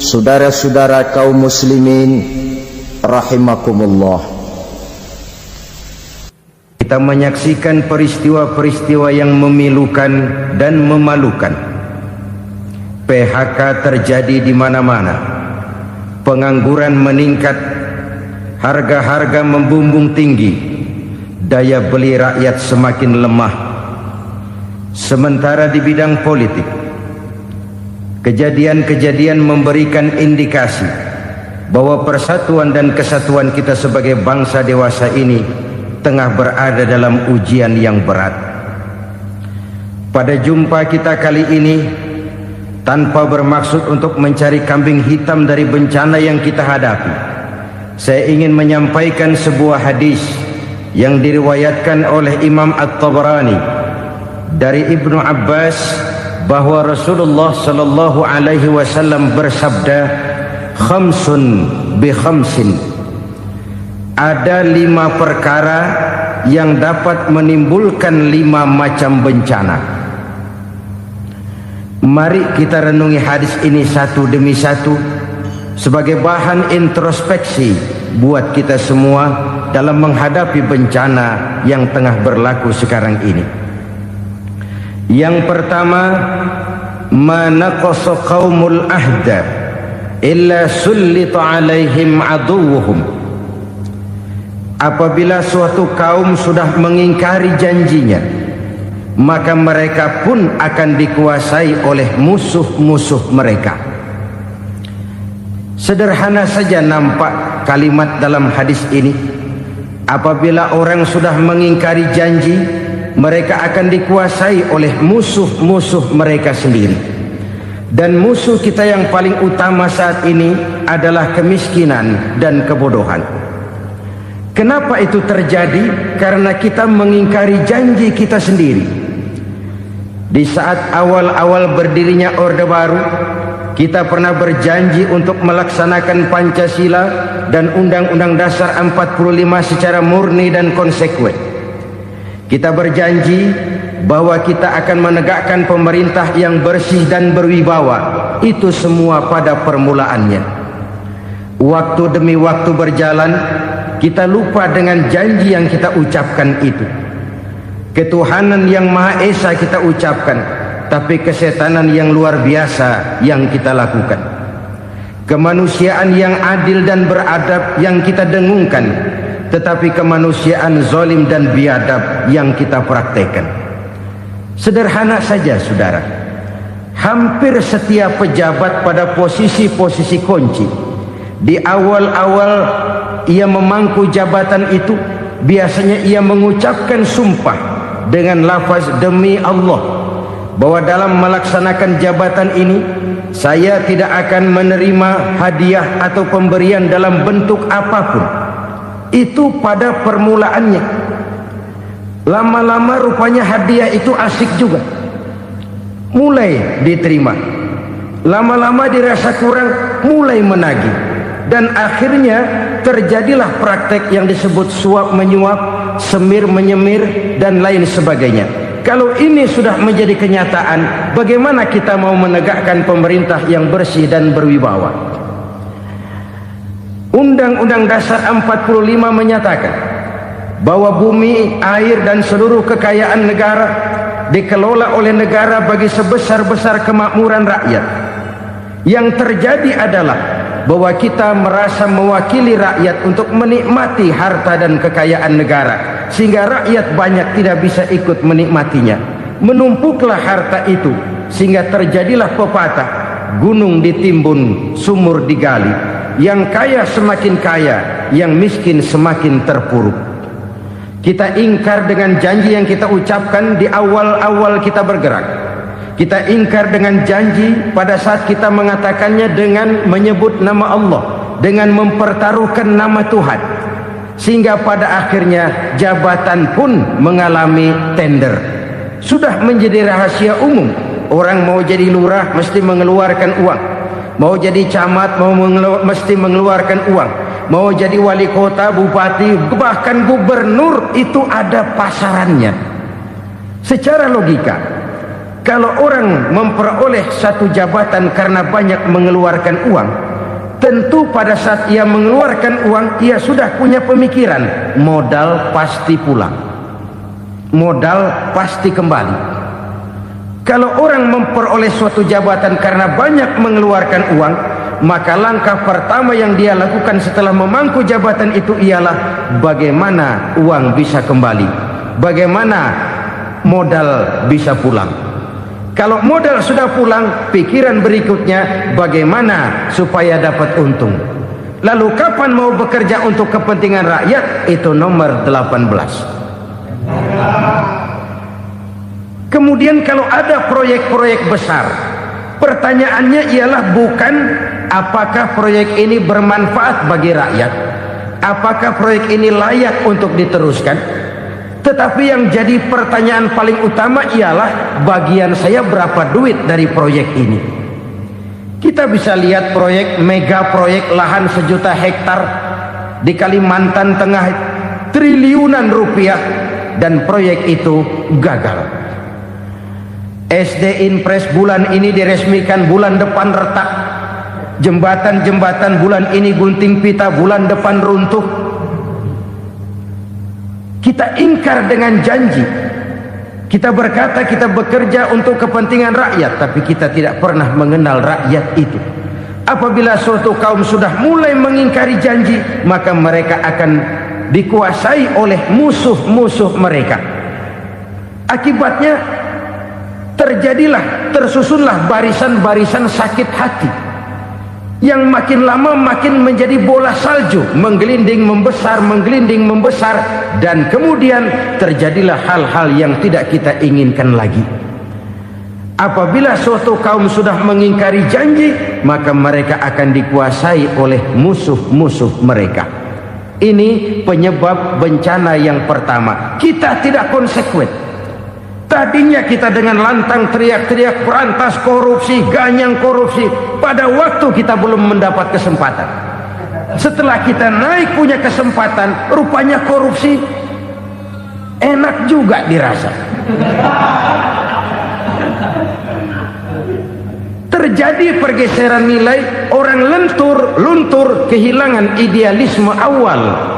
saudara-saudara kaum muslimin rahimakumullah. Kita menyaksikan peristiwa-peristiwa yang memilukan dan memalukan. PHK terjadi di mana-mana. Pengangguran meningkat, harga-harga membumbung tinggi, daya beli rakyat semakin lemah. Sementara di bidang politik, kejadian-kejadian memberikan indikasi bahwa persatuan dan kesatuan kita sebagai bangsa dewasa ini tengah berada dalam ujian yang berat. Pada jumpa kita kali ini, tanpa bermaksud untuk mencari kambing hitam dari bencana yang kita hadapi, saya ingin menyampaikan sebuah hadis yang diriwayatkan oleh Imam At-Tabarani dari Ibnu Abbas bahwa Rasulullah sallallahu alaihi wasallam bersabda, khamsun bi khamsin, ada 5 perkara yang dapat menimbulkan 5 macam bencana. Mari kita renungi hadis ini satu demi satu sebagai bahan introspeksi buat kita semua dalam menghadapi bencana yang tengah berlaku sekarang ini. Yang pertama, ma naqasa qaumul ahda illa sullita alaihim aduwwuhum. Apabila suatu kaum sudah mengingkari janjinya, maka mereka pun akan dikuasai oleh musuh-musuh mereka. Sederhana saja nampak kalimat dalam hadis ini. Apabila orang sudah mengingkari janji, mereka akan dikuasai oleh musuh-musuh mereka sendiri. Dan musuh kita yang paling utama saat ini adalah kemiskinan dan kebodohan. Kenapa itu terjadi? Karena kita mengingkari janji kita sendiri. Di saat awal-awal berdirinya Orde Baru, kita pernah berjanji untuk melaksanakan Pancasila dan Undang-Undang Dasar 45 secara murni dan konsekuen. Kita berjanji bahwa kita akan menegakkan pemerintah yang bersih dan berwibawa. Itu semua pada permulaannya. Waktu demi waktu berjalan, kita lupa dengan janji yang kita ucapkan itu. Ketuhanan yang Maha Esa kita ucapkan, tapi kesetanan yang luar biasa yang kita lakukan. Kemanusiaan yang adil dan beradab yang kita dengungkan, tetapi kemanusiaan zalim dan biadab yang kita praktekkan. Sederhana saja saudara, hampir setiap pejabat pada posisi-posisi kunci, di awal-awal ia memangku jabatan itu, biasanya ia mengucapkan sumpah dengan lafaz demi Allah, bahwa dalam melaksanakan jabatan ini saya tidak akan menerima hadiah atau pemberian dalam bentuk apapun. Itu pada permulaannya. Lama-lama rupanya hadiah itu asik juga, mulai diterima. Lama-lama dirasa kurang, mulai menagih. Dan akhirnya terjadilah praktek yang disebut suap menyuap, semir menyemir, dan lain sebagainya. Kalau ini sudah menjadi kenyataan, bagaimana kita mau menegakkan pemerintah yang bersih dan berwibawa? Undang-Undang Dasar 45 menyatakan bahwa bumi, air, dan seluruh kekayaan negara dikelola oleh negara bagi sebesar-besar kemakmuran rakyat. Yang terjadi adalah bahwa kita merasa mewakili rakyat untuk menikmati harta dan kekayaan negara, sehingga rakyat banyak tidak bisa ikut menikmatinya. Menumpuklah harta itu sehingga terjadilah pepatah, gunung ditimbun, sumur digali. Yang kaya semakin kaya, yang miskin semakin terpuruk. Kita ingkar dengan janji yang kita ucapkan di awal-awal kita bergerak. Kita ingkar dengan janji pada saat kita mengatakannya dengan menyebut nama Allah, dengan mempertaruhkan nama Tuhan, sehingga pada akhirnya jabatan pun mengalami tender. Sudah menjadi rahasia umum, orang mau jadi lurah mesti mengeluarkan uang, mau jadi camat mesti mengeluarkan uang, mau jadi wali kota, bupati, bahkan gubernur, itu ada pasarannya. Secara logika, Kalau orang memperoleh satu jabatan karena banyak mengeluarkan uang, tentu pada saat ia mengeluarkan uang, ia sudah punya pemikiran, modal pasti pulang, modal pasti kembali. Kalau orang memperoleh suatu jabatan karena banyak mengeluarkan uang, maka langkah pertama yang dia lakukan setelah memangku jabatan itu ialah bagaimana uang bisa kembali, bagaimana modal bisa pulang. Kalau modal sudah pulang, pikiran berikutnya bagaimana supaya dapat untung. Lalu kapan mau bekerja untuk kepentingan rakyat? Itu nomor 18. Kemudian kalau ada proyek-proyek besar, pertanyaannya ialah bukan apakah proyek ini bermanfaat bagi rakyat, apakah proyek ini layak untuk diteruskan, tetapi yang jadi pertanyaan paling utama ialah bagian saya berapa duit dari proyek ini. Kita bisa lihat proyek, mega proyek lahan 1 juta hektar di Kalimantan Tengah, triliunan rupiah, dan proyek itu gagal. SD Inpres bulan ini diresmikan, bulan depan retak. Jembatan-jembatan bulan ini gunting pita, bulan depan runtuh. Kita ingkar dengan janji. Kita berkata kita bekerja untuk kepentingan rakyat, tapi kita tidak pernah mengenal rakyat itu. Apabila suatu kaum sudah mulai mengingkari janji, maka mereka akan dikuasai oleh musuh-musuh mereka. Akibatnya tersusunlah barisan-barisan sakit hati yang makin lama makin menjadi bola salju, menggelinding membesar, dan kemudian terjadilah hal-hal yang tidak kita inginkan lagi. Apabila suatu kaum sudah mengingkari janji, maka mereka akan dikuasai oleh musuh-musuh mereka. Ini penyebab bencana yang pertama. Kita tidak konsekuen. Tadinya kita dengan lantang teriak-teriak berantas korupsi, ganyang korupsi. Pada waktu kita belum mendapat kesempatan. Setelah kita naik punya kesempatan, rupanya korupsi enak juga dirasa. Terjadi pergeseran nilai, orang luntur, kehilangan idealisme awal.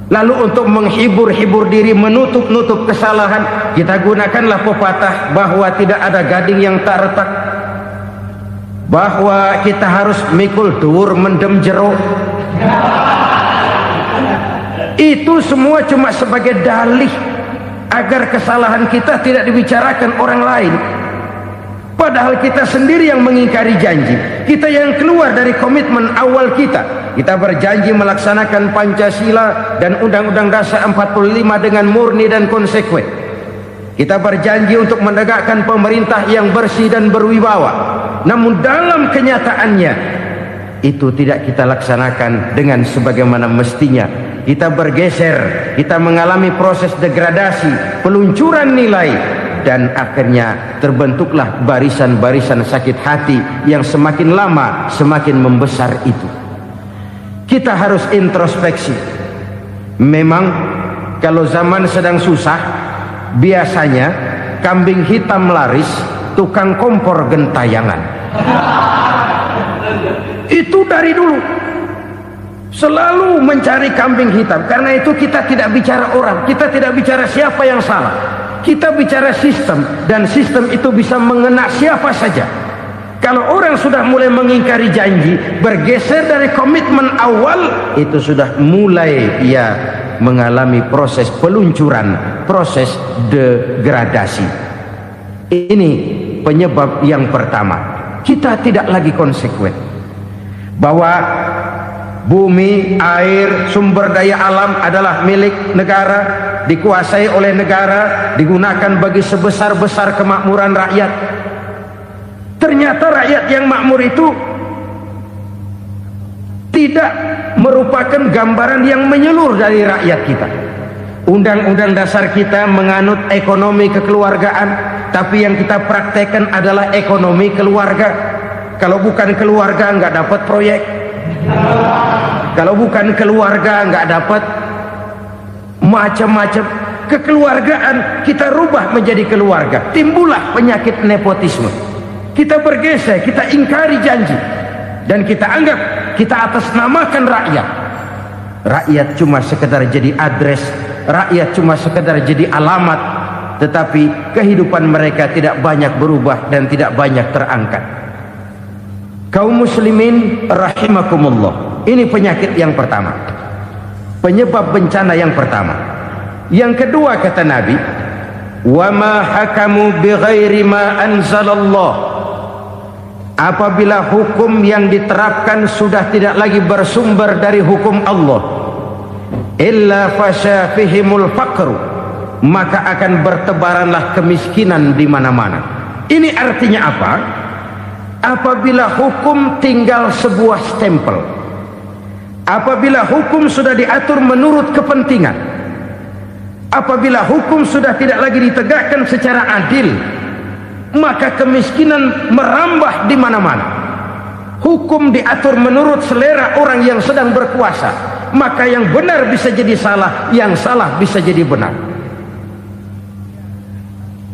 Lalu untuk menghibur diri, menutup kesalahan, kita gunakanlah pepatah bahwa tidak ada gading yang tak retak, bahwa kita harus mikul dhuwur mendem jero. Itu semua cuma sebagai dalih agar kesalahan kita tidak dibicarakan orang lain. Padahal kita sendiri yang mengingkari janji. Kita yang keluar dari komitmen awal kita. Kita berjanji melaksanakan Pancasila dan Undang-Undang Dasar 45 dengan murni dan konsekuen. Kita berjanji untuk menegakkan pemerintah yang bersih dan berwibawa. Namun dalam kenyataannya itu tidak kita laksanakan dengan sebagaimana mestinya. Kita bergeser, kita mengalami proses degradasi, peluncuran nilai, dan akhirnya terbentuklah barisan-barisan sakit hati yang semakin lama semakin membesar itu. Kita harus introspeksi. Memang kalau zaman sedang susah, biasanya kambing hitam laris, tukang kompor gentayangan. Itu dari dulu selalu mencari kambing hitam. Karena itu kita tidak bicara orang, kita tidak bicara siapa yang salah, kita bicara sistem, dan sistem itu bisa mengena siapa saja. Kalau orang sudah mulai mengingkari janji, bergeser dari komitmen awal, itu sudah mulai ia mengalami proses peluncuran, proses degradasi. Ini penyebab yang pertama. Kita tidak lagi konsekuen bahwa bumi, air, sumber daya alam adalah milik negara, dikuasai oleh negara, digunakan bagi sebesar-besar kemakmuran rakyat. Ternyata rakyat yang makmur itu tidak merupakan gambaran yang menyeluruh dari rakyat kita. Undang-undang dasar kita menganut ekonomi kekeluargaan, tapi yang kita praktekkan adalah ekonomi keluarga. Kalau bukan keluarga nggak dapat proyek, kalau bukan keluarga nggak dapat macam-macam. kekeluargaan kita rubah menjadi keluarga, timbullah penyakit nepotisme. Kita bergeser, kita ingkari janji, dan kita anggap kita atasnamakan rakyat. Rakyat cuma sekedar jadi address, rakyat cuma sekedar jadi alamat, tetapi kehidupan mereka tidak banyak berubah dan tidak banyak terangkat. Kaum muslimin rahimakumullah, ini penyakit yang pertama, penyebab bencana yang pertama. Yang kedua kata Nabi, wa ma hakamu bighairi ma anzalallah. Apabila hukum yang diterapkan sudah tidak lagi bersumber dari hukum Allah, illa fasya fihimul faqru, maka akan bertebaranlah kemiskinan di mana-mana. Ini artinya apa? Apabila hukum tinggal sebuah stempel, apabila hukum sudah diatur menurut kepentingan, apabila hukum sudah tidak lagi ditegakkan secara adil, maka kemiskinan merambah di mana-mana. Hukum diatur menurut selera orang yang sedang berkuasa, maka yang benar bisa jadi salah, yang salah bisa jadi benar.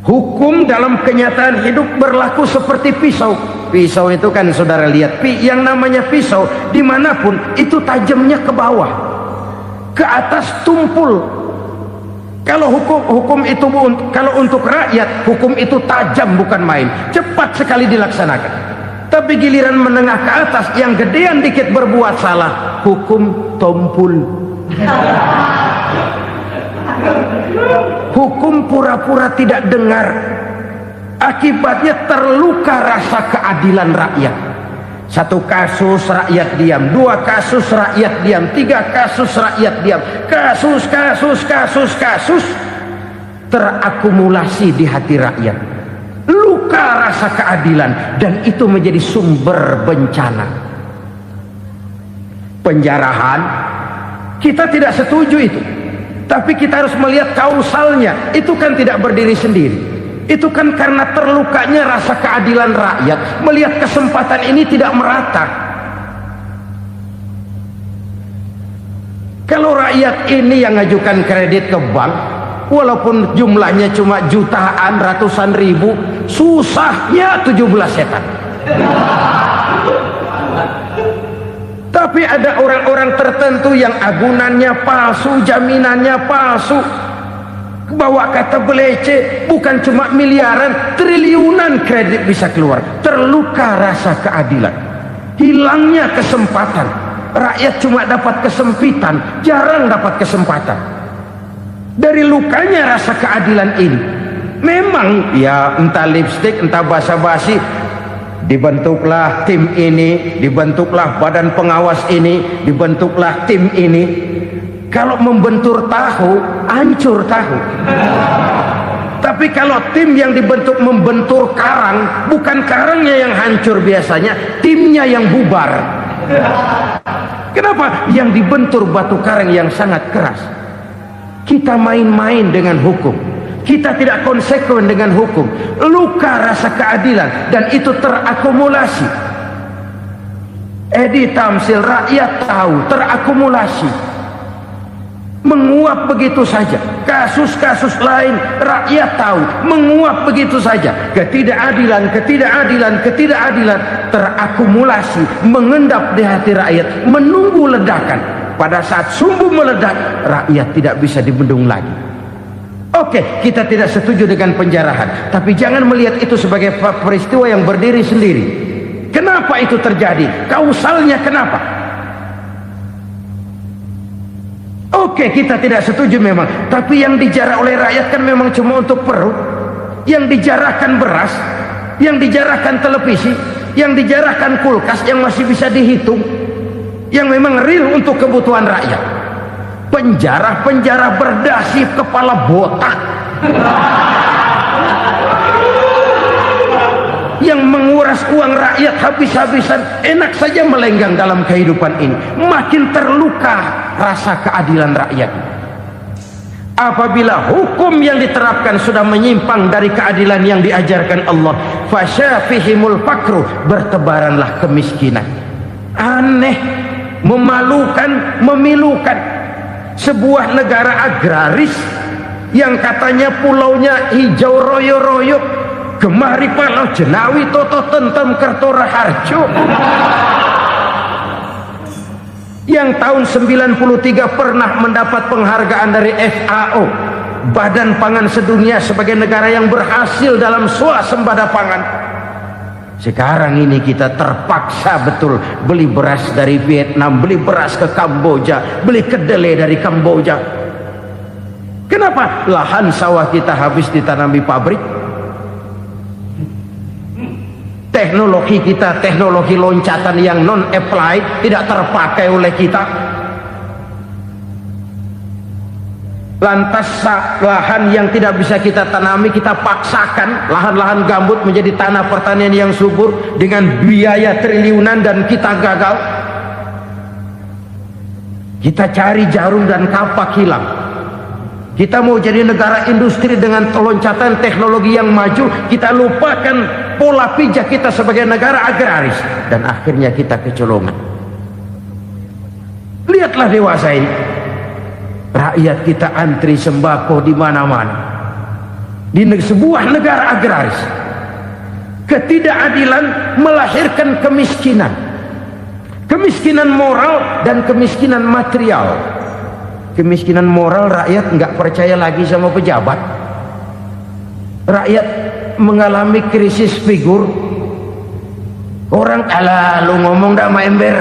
Hukum dalam kenyataan hidup berlaku seperti pisau. Pisau itu kan saudara lihat, yang namanya pisau dimanapun itu tajamnya ke bawah, ke atas tumpul. Kalau hukum itu, kalau untuk rakyat, hukum itu tajam bukan main, cepat sekali dilaksanakan. Tapi giliran menengah ke atas, yang gedean dikit berbuat salah, hukum tumpul. Hukum pura-pura tidak dengar, akibatnya terluka rasa keadilan rakyat. Satu kasus rakyat diam, dua kasus rakyat diam, tiga kasus rakyat diam, kasus terakumulasi di hati rakyat, luka rasa keadilan, dan itu menjadi sumber bencana. Penjarahan, kita tidak setuju itu, tapi kita harus melihat kausalnya. Itu kan tidak berdiri sendiri, itu kan karena terlukanya rasa keadilan rakyat, melihat kesempatan ini tidak merata. Kalau rakyat ini yang ngajukan kredit ke bank, walaupun jumlahnya cuma jutaan, ratusan ribu, susahnya 17 setan. Tapi ada orang-orang tertentu yang agunannya palsu, jaminannya palsu, bawa kata belece, bukan cuma miliaran, triliunan kredit bisa keluar. Terluka rasa keadilan, hilangnya kesempatan. Rakyat cuma dapat kesempitan, jarang dapat kesempatan. Dari lukanya rasa keadilan ini, memang ya entah lipstick, entah basa-basi, dibentuklah tim ini, dibentuklah badan pengawas ini, dibentuklah tim ini. Kalau membentur tahu, hancur tahu. Tapi kalau tim yang dibentuk membentur karang, bukan karangnya yang hancur biasanya, timnya yang bubar. Kenapa? Yang dibentur batu karang yang sangat keras. Kita main-main dengan hukum, kita tidak konsekuen dengan hukum, luka rasa keadilan, dan itu terakumulasi. Edi Tamsil, rakyat tahu, terakumulasi, menguap begitu saja. Kasus-kasus lain rakyat tahu, menguap begitu saja. Ketidakadilan terakumulasi, mengendap di hati rakyat, menunggu ledakan. Pada saat sumbu meledak, rakyat tidak bisa dibendung lagi. Oke, kita tidak setuju dengan penjarahan, tapi jangan melihat itu sebagai peristiwa yang berdiri sendiri. Kenapa itu terjadi? Kausalnya kenapa? Oke, kita tidak setuju memang, tapi yang dijarah oleh rakyat kan memang cuma untuk perut. Yang dijarahkan beras, yang dijarahkan televisi, yang dijarahkan kulkas yang masih bisa dihitung, yang memang real untuk kebutuhan rakyat. Penjara-penjara berdasi kepala botak yang menguras uang rakyat habis-habisan, enak saja melenggang dalam kehidupan ini. Makin terluka rasa keadilan rakyat. Apabila hukum yang diterapkan sudah menyimpang dari keadilan yang diajarkan Allah, fasyafihimul fakru, bertebaranlah kemiskinan. Aneh, memalukan, memilukan. Sebuah negara agraris yang katanya pulaunya hijau royo-royo, gemari palau jenawi toto tentem kertora harjo, yang tahun 93 pernah mendapat penghargaan dari FAO, Badan Pangan Sedunia, sebagai negara yang berhasil dalam swasembada pangan. Sekarang ini kita terpaksa betul beli beras dari Vietnam, beli beras ke Kamboja, beli kedelai dari Kamboja. Kenapa? Lahan sawah kita habis ditanami pabrik. Teknologi kita, teknologi loncatan yang non-applied, tidak terpakai oleh kita. Lantas lahan yang tidak bisa kita tanami, kita paksakan lahan-lahan gambut menjadi tanah pertanian yang subur dengan biaya triliunan, dan kita gagal. Kita cari jarum dan kapak hilang. Kita mau jadi negara industri dengan loncatan teknologi yang maju, kita lupakan pola pijak kita sebagai negara agraris, dan akhirnya kita kecolongan. Lihatlah dewasa ini, rakyat kita antri sembako di mana-mana. Di sebuah negara agraris, ketidakadilan melahirkan kemiskinan, kemiskinan moral dan kemiskinan material. Kemiskinan moral, rakyat nggak percaya lagi sama pejabat. Rakyat mengalami krisis figur. Orang alah lu ngomong dah sama ember.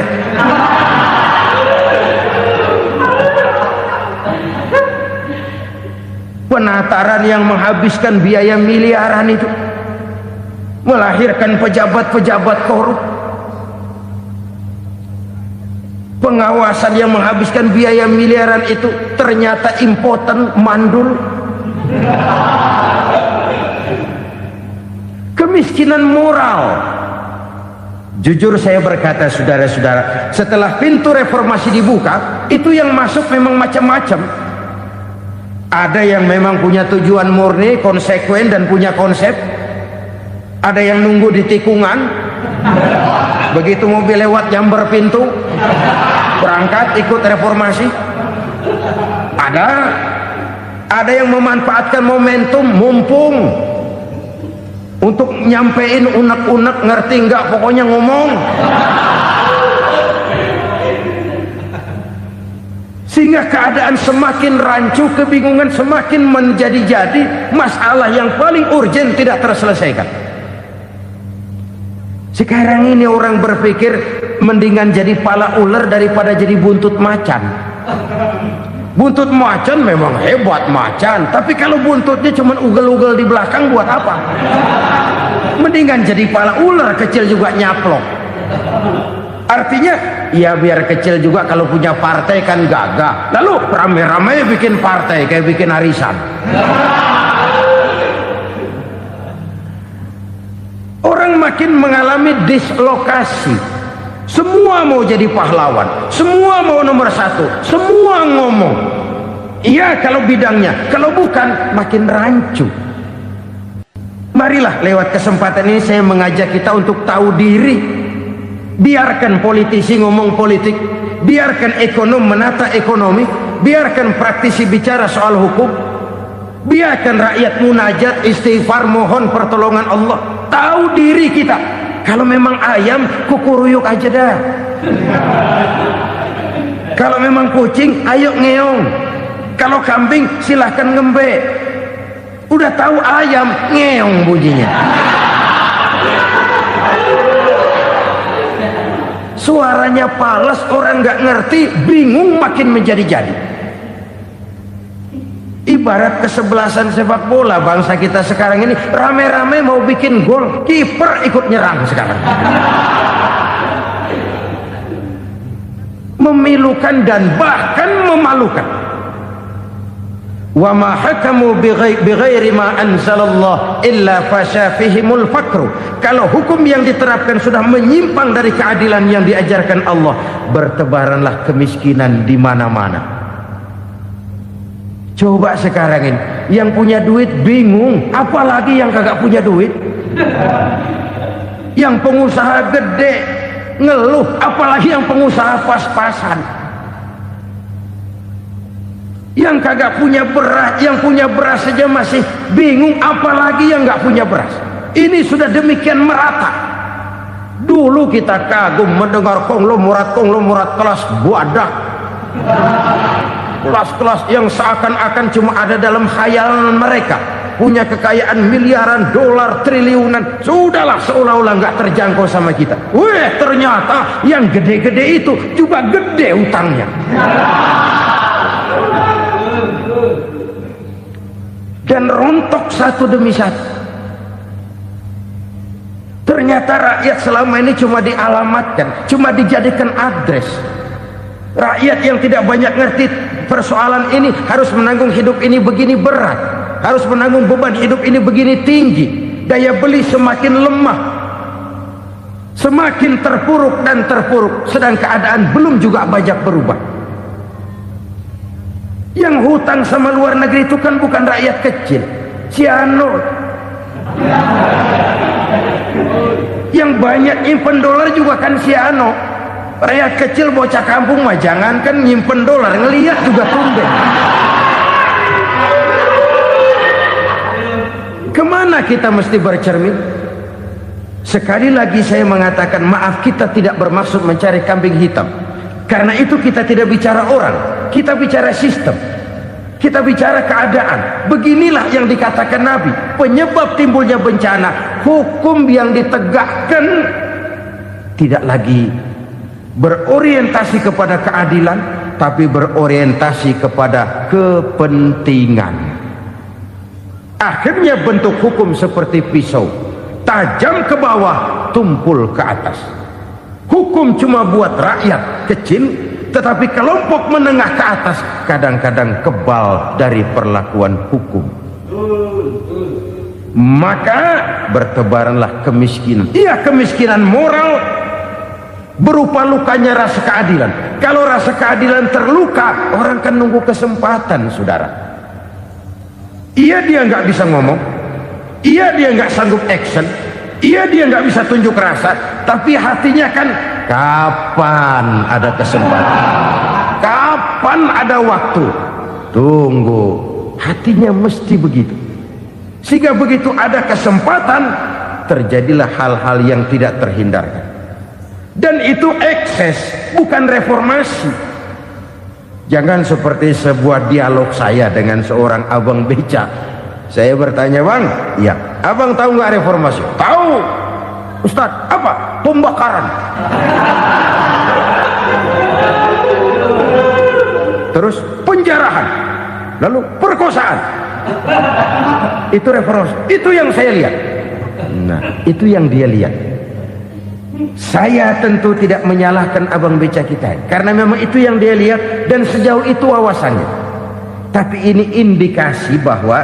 Penataran yang menghabiskan biaya miliaran itu melahirkan pejabat-pejabat korup. Pengawasan yang menghabiskan biaya miliaran itu ternyata impoten, mandul. Kemiskinan moral. Jujur saya berkata, saudara-saudara, setelah pintu reformasi dibuka, itu yang masuk memang macam-macam. Ada yang memang punya tujuan murni, konsekuen dan punya konsep. Ada yang nunggu di tikungan, begitu mobil lewat nyamber pintu, berangkat ikut reformasi. Ada yang memanfaatkan momentum, mumpung, untuk nyampein unek-unek, ngerti nggak, pokoknya ngomong. Sehingga keadaan semakin rancu, kebingungan semakin menjadi-jadi, masalah yang paling urgen tidak terselesaikan. Sekarang ini orang berpikir mendingan jadi pala ular daripada jadi buntut macan. Buntut macan memang hebat macan, tapi kalau buntutnya cuma ugel-ugel di belakang buat apa? Mendingan jadi pala ular, kecil juga nyaplok. Artinya ya biar kecil juga kalau punya partai kan gagah. Lalu rame-rame bikin partai kayak bikin arisan. Orang makin mengalami dislokasi. Semua mau jadi pahlawan, semua mau nomor satu, semua ngomong iya kalau bidangnya, kalau bukan makin rancu. Marilah lewat kesempatan ini saya mengajak kita untuk tahu diri. Biarkan politisi ngomong politik, biarkan ekonom menata ekonomi, biarkan praktisi bicara soal hukum, biarkan rakyat munajat, istighfar, mohon pertolongan Allah. Tahu diri kita. Kalau memang ayam, kukuruyuk aja dah. Kalau memang kucing, ayo ngeong. Kalau kambing, silahkan ngembe. Udah tahu ayam, ngeong bunyinya. Suaranya palas, orang nggak ngerti, bingung, makin menjadi-jadi. Ibarat kesebelasan sepak bola bangsa kita sekarang ini, rame-rame mau bikin gol, kiper ikut nyerang sekarang. Memilukan dan bahkan memalukan. Wa ma hakamu bighairi ma anzalallah illa fasyafihimul fakru. Kalau hukum yang diterapkan sudah menyimpang dari keadilan yang diajarkan Allah, bertebaranlah kemiskinan di mana-mana. Coba sekarang ini, yang punya duit bingung, apalagi yang kagak punya duit. Yang pengusaha gede ngeluh, apalagi yang pengusaha pas-pasan. Yang kagak punya beras, yang punya beras saja masih bingung, apalagi yang nggak punya beras. Ini sudah demikian merata. Dulu kita kagum mendengar konglomerat kelas buadak, kelas-kelas yang seakan-akan cuma ada dalam khayalan mereka, punya kekayaan miliaran dolar, triliunan. Sudahlah, seolah-olah nggak terjangkau sama kita. Weh, ternyata yang gede-gede itu juga gede utangnya. Dan rontok satu demi satu. Ternyata rakyat selama ini cuma dialamatkan, cuma dijadikan adres. Rakyat yang tidak banyak ngerti persoalan ini harus menanggung hidup ini begini berat, harus menanggung beban hidup ini begini tinggi, daya beli semakin lemah, semakin terpuruk dan terpuruk, sedang keadaan belum juga banyak berubah. Yang hutang sama luar negeri itu kan bukan rakyat kecil, Ciano. Yang banyak nyimpen dolar juga kan Ciano. Rakyat kecil bocah kampung mah jangankan nyimpen dolar, ngelihat juga tumben. Kemana kita mesti bercermin? Sekali lagi saya mengatakan, maaf, kita tidak bermaksud mencari kambing hitam. Karena itu kita tidak bicara orang, kita bicara sistem, kita bicara keadaan. Beginilah yang dikatakan Nabi, penyebab timbulnya bencana, hukum yang ditegakkan tidak lagi berorientasi kepada keadilan, tapi berorientasi kepada kepentingan. Akhirnya bentuk hukum seperti pisau, tajam ke bawah, tumpul ke atas. Hukum cuma buat rakyat kecil, tetapi kelompok menengah ke atas kadang-kadang kebal dari perlakuan hukum. Maka bertebaranlah kemiskinan. Iya, kemiskinan moral berupa lukanya rasa keadilan. Kalau rasa keadilan terluka, orang kan nunggu kesempatan, saudara. Iya, dia nggak bisa ngomong, iya, dia nggak sanggup action, iya, dia nggak bisa tunjuk rasa, tapi hatinya kan, kapan ada kesempatan, kapan ada waktu, tunggu. Hatinya mesti begitu. Sehingga begitu ada kesempatan, terjadilah hal-hal yang tidak terhindarkan. Dan itu ekses, bukan reformasi. Jangan seperti sebuah dialog saya dengan seorang abang beca. Saya bertanya, bang, iya, abang tahu nggak reformasi? Tahu, Ustaz. Apa? Pembakaran. Terus penjarahan, lalu perkosaan. Itu reformasi. Itu yang saya lihat. Nah, itu yang dia lihat. Saya tentu tidak menyalahkan abang beca kita, karena memang itu yang dia lihat dan sejauh itu wawasannya. Tapi ini indikasi bahwa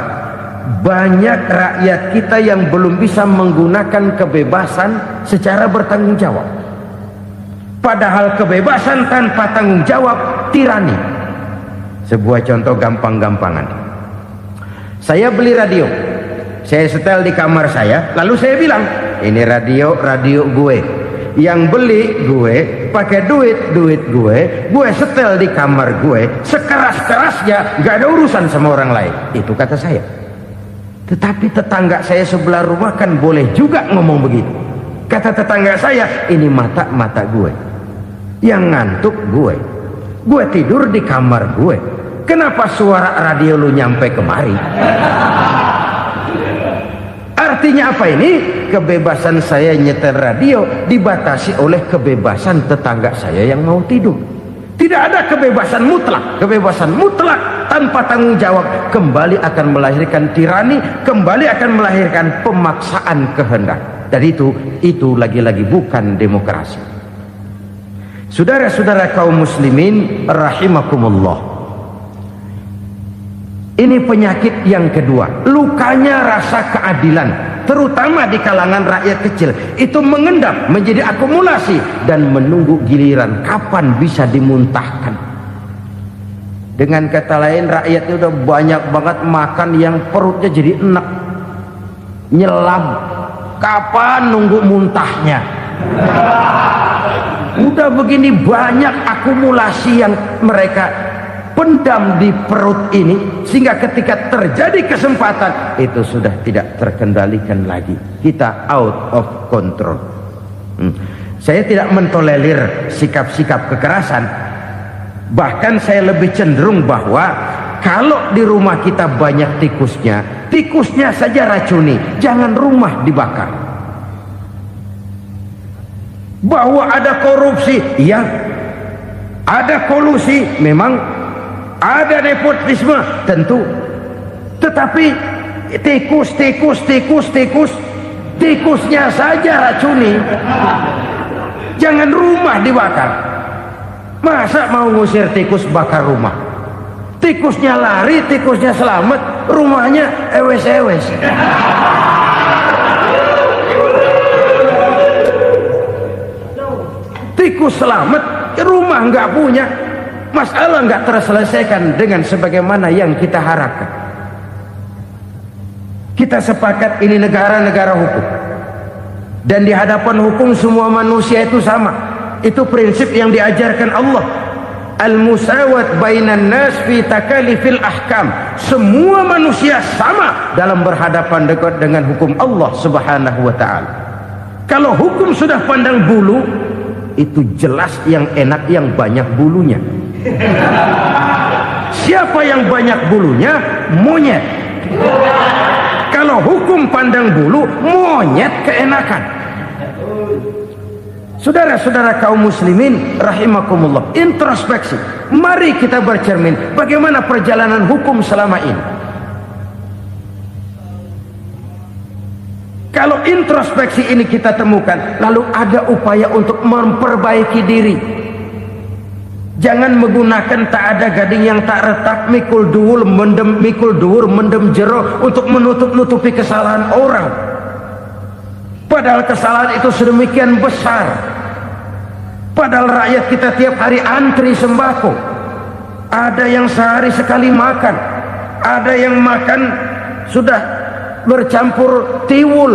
banyak rakyat kita yang belum bisa menggunakan kebebasan secara bertanggung jawab. Padahal kebebasan tanpa tanggung jawab tirani. Sebuah contoh gampang-gampangan. Saya beli radio, saya setel di kamar saya, lalu saya bilang, ini radio gue. Yang beli gue, pakai duit gue setel di kamar gue, sekeras-kerasnya, gak ada urusan sama orang lain. Itu kata saya. Tetapi tetangga saya sebelah rumah kan boleh juga ngomong begitu. Kata tetangga saya, ini mata gue, yang ngantuk gue tidur di kamar gue, kenapa suara radio lu nyampe kemari? Artinya apa ini? Kebebasan saya nyetel radio dibatasi oleh kebebasan tetangga saya yang mau tidur. Tidak ada kebebasan mutlak. Kebebasan mutlak tanpa tanggung jawab kembali akan melahirkan tirani, kembali akan melahirkan pemaksaan kehendak. Dan itu lagi-lagi bukan demokrasi. Saudara-saudara kaum muslimin rahimakumullah. Ini penyakit yang kedua, lukanya rasa keadilan, terutama di kalangan rakyat kecil. Itu mengendap menjadi akumulasi dan menunggu giliran kapan bisa dimuntahkan. Dengan kata lain, rakyat itu udah banyak banget makan yang perutnya jadi enak, nyelam. Kapan nunggu muntahnya? Udah begini banyak akumulasi yang mereka pendam di perut ini, sehingga ketika terjadi kesempatan itu sudah tidak terkendalikan lagi, kita out of control. Saya tidak mentolerir sikap-sikap kekerasan, bahkan saya lebih cenderung bahwa kalau di rumah kita banyak tikusnya saja racuni, jangan rumah dibakar. Bahwa ada korupsi, ya, ada kolusi, memang ada nepotisme, tentu. Tetapi tikusnya saja racuni, jangan rumah dibakar. Masa mau ngusir tikus bakar rumah? Tikusnya lari, tikusnya selamat, rumahnya ewes-ewes. Tikus selamat, rumah nggak punya, masalah nggak terselesaikan dengan sebagaimana yang kita harapkan. Kita sepakat ini negara hukum, dan di hadapan hukum semua manusia itu sama. Itu prinsip yang diajarkan Allah. Al-musawat bainan nas fi takalifil ahkam. Semua manusia sama dalam berhadapan dekat dengan hukum Allah Subhanahu wa taala. Kalau hukum sudah pandang bulu, itu jelas yang enak yang banyak bulunya. Siapa yang banyak bulunya? Monyet. Kalau hukum pandang bulu, monyet keenakan. Saudara-saudara kaum muslimin rahimakumullah, introspeksi. Mari kita bercermin bagaimana perjalanan hukum selama ini. Kalau introspeksi ini kita temukan, lalu ada upaya untuk memperbaiki diri. Jangan menggunakan tak ada gading yang tak retak, mikul duwur mendem jero untuk menutup-nutupi kesalahan orang. Padahal kesalahan itu sedemikian besar. Padahal rakyat kita tiap hari antri sembako. Ada yang sehari sekali makan, ada yang makan sudah bercampur tiwul,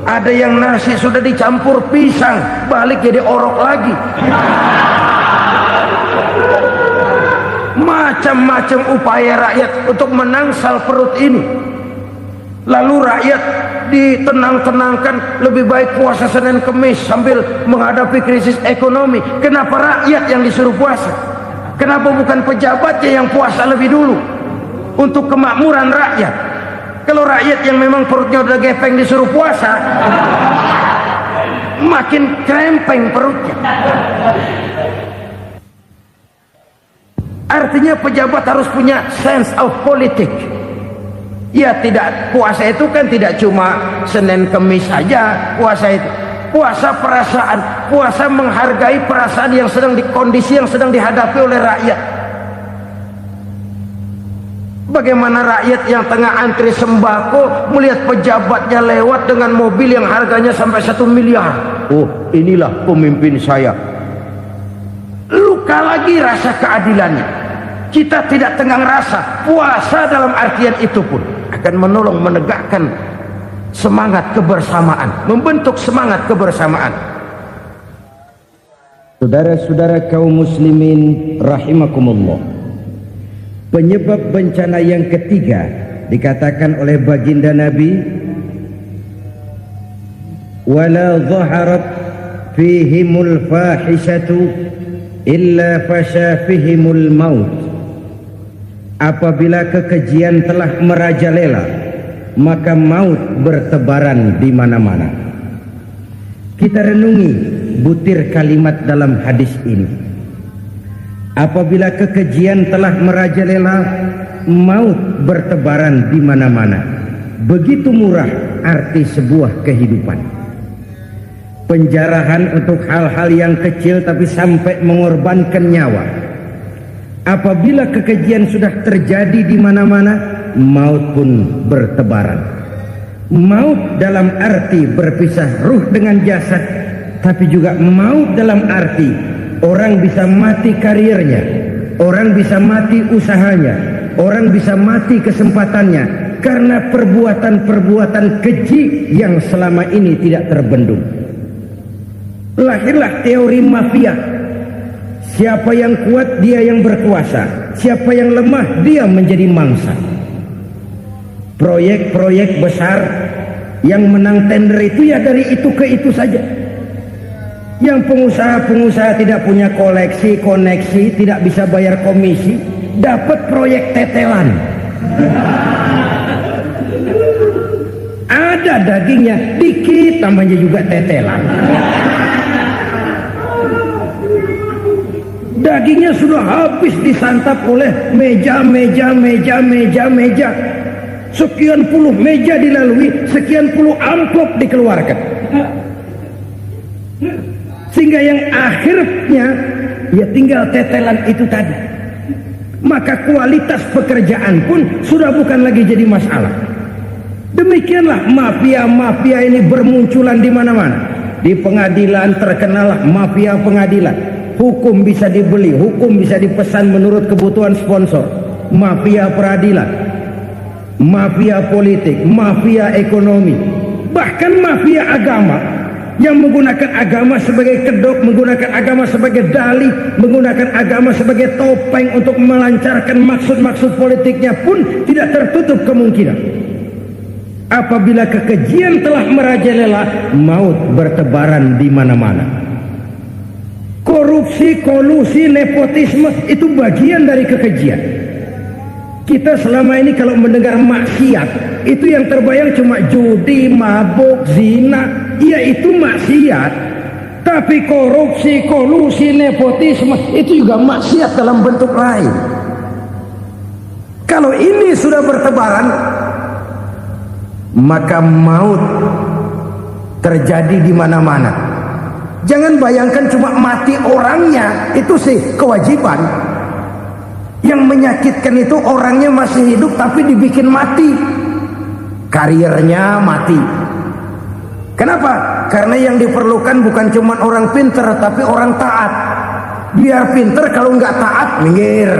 ada yang nasi sudah dicampur pisang, balik jadi orok lagi. Macam-macam upaya rakyat untuk menangsal perut ini. Lalu rakyat ditenang-tenangkan, lebih baik puasa Senin Kemis sambil menghadapi krisis ekonomi. Kenapa rakyat yang disuruh puasa? Kenapa bukan pejabatnya yang puasa lebih dulu untuk kemakmuran rakyat? Kalau rakyat yang memang perutnya udah gepeng disuruh puasa, makin krempeng perutnya. Artinya pejabat harus punya sense of politik. Ya, tidak, puasa itu kan tidak cuma Senin Kemis saja. Puasa itu puasa perasaan, puasa menghargai perasaan yang sedang kondisi yang sedang dihadapi oleh rakyat. Bagaimana rakyat yang tengah antri sembako melihat pejabatnya lewat dengan mobil yang harganya sampai 1 miliar. Oh, inilah pemimpin saya. Luka lagi rasa keadilannya. Kita tidak tenggang rasa. Puasa dalam artian itu pun akan menolong menegakkan semangat kebersamaan, membentuk semangat kebersamaan. Saudara-saudara kaum muslimin rahimakumullah, penyebab bencana yang ketiga dikatakan oleh baginda Nabi, wala zaharat fihimul fahishatu illa fasha fihimul maut. Apabila kekejian telah merajalela, maka maut bertebaran di mana-mana. Kita renungi butir kalimat dalam hadis ini. Apabila kekejian telah merajalela, maut bertebaran di mana-mana. Begitu murah arti sebuah kehidupan. Penjarahan untuk hal-hal yang kecil tapi sampai mengorbankan nyawa. Apabila kekejian sudah terjadi di mana-mana, maut pun bertebaran. Maut dalam arti berpisah ruh dengan jasad, tapi juga maut dalam arti orang bisa mati karirnya, orang bisa mati usahanya, orang bisa mati kesempatannya karena perbuatan-perbuatan keji yang selama ini tidak terbendung. Lahirlah teori mafia. Siapa yang kuat dia yang berkuasa, siapa yang lemah dia menjadi mangsa. Proyek-proyek besar yang menang tender itu ya dari itu ke itu saja. Yang pengusaha-pengusaha tidak punya koneksi, tidak bisa bayar komisi, dapat proyek tetelan. Ada dagingnya dikit, namanya juga tetelan. Dagingnya sudah habis disantap oleh meja. Sekian puluh meja dilalui, sekian puluh amplop dikeluarkan. Sehingga yang akhirnya ya tinggal tetelan itu tadi. Maka kualitas pekerjaan pun sudah bukan lagi jadi masalah. Demikianlah mafia-mafia ini bermunculan di mana-mana. Di pengadilan terkenal mafia pengadilan. Hukum bisa dibeli, hukum bisa dipesan menurut kebutuhan sponsor. Mafia peradilan, mafia politik, mafia ekonomi, bahkan mafia agama yang menggunakan agama sebagai kedok, menggunakan agama sebagai dalih, menggunakan agama sebagai topeng untuk melancarkan maksud-maksud politiknya pun tidak tertutup kemungkinan. Apabila kekejian telah merajalela, maut bertebaran di mana-mana. Korupsi, kolusi, nepotisme itu bagian dari kekejian. Kita selama ini kalau mendengar maksiat, itu yang terbayang cuma judi, mabuk, zina. Ya itu maksiat. Tapi korupsi, kolusi, nepotisme itu juga maksiat dalam bentuk lain. Kalau ini sudah bertebaran, maka maut terjadi di mana-mana. Jangan bayangkan cuma mati orangnya, itu sih kewajiban. Yang menyakitkan itu orangnya masih hidup tapi dibikin mati, karirnya mati. Kenapa? Karena yang diperlukan bukan cuma orang pinter tapi orang taat. Biar pinter, kalau nggak taat minggir.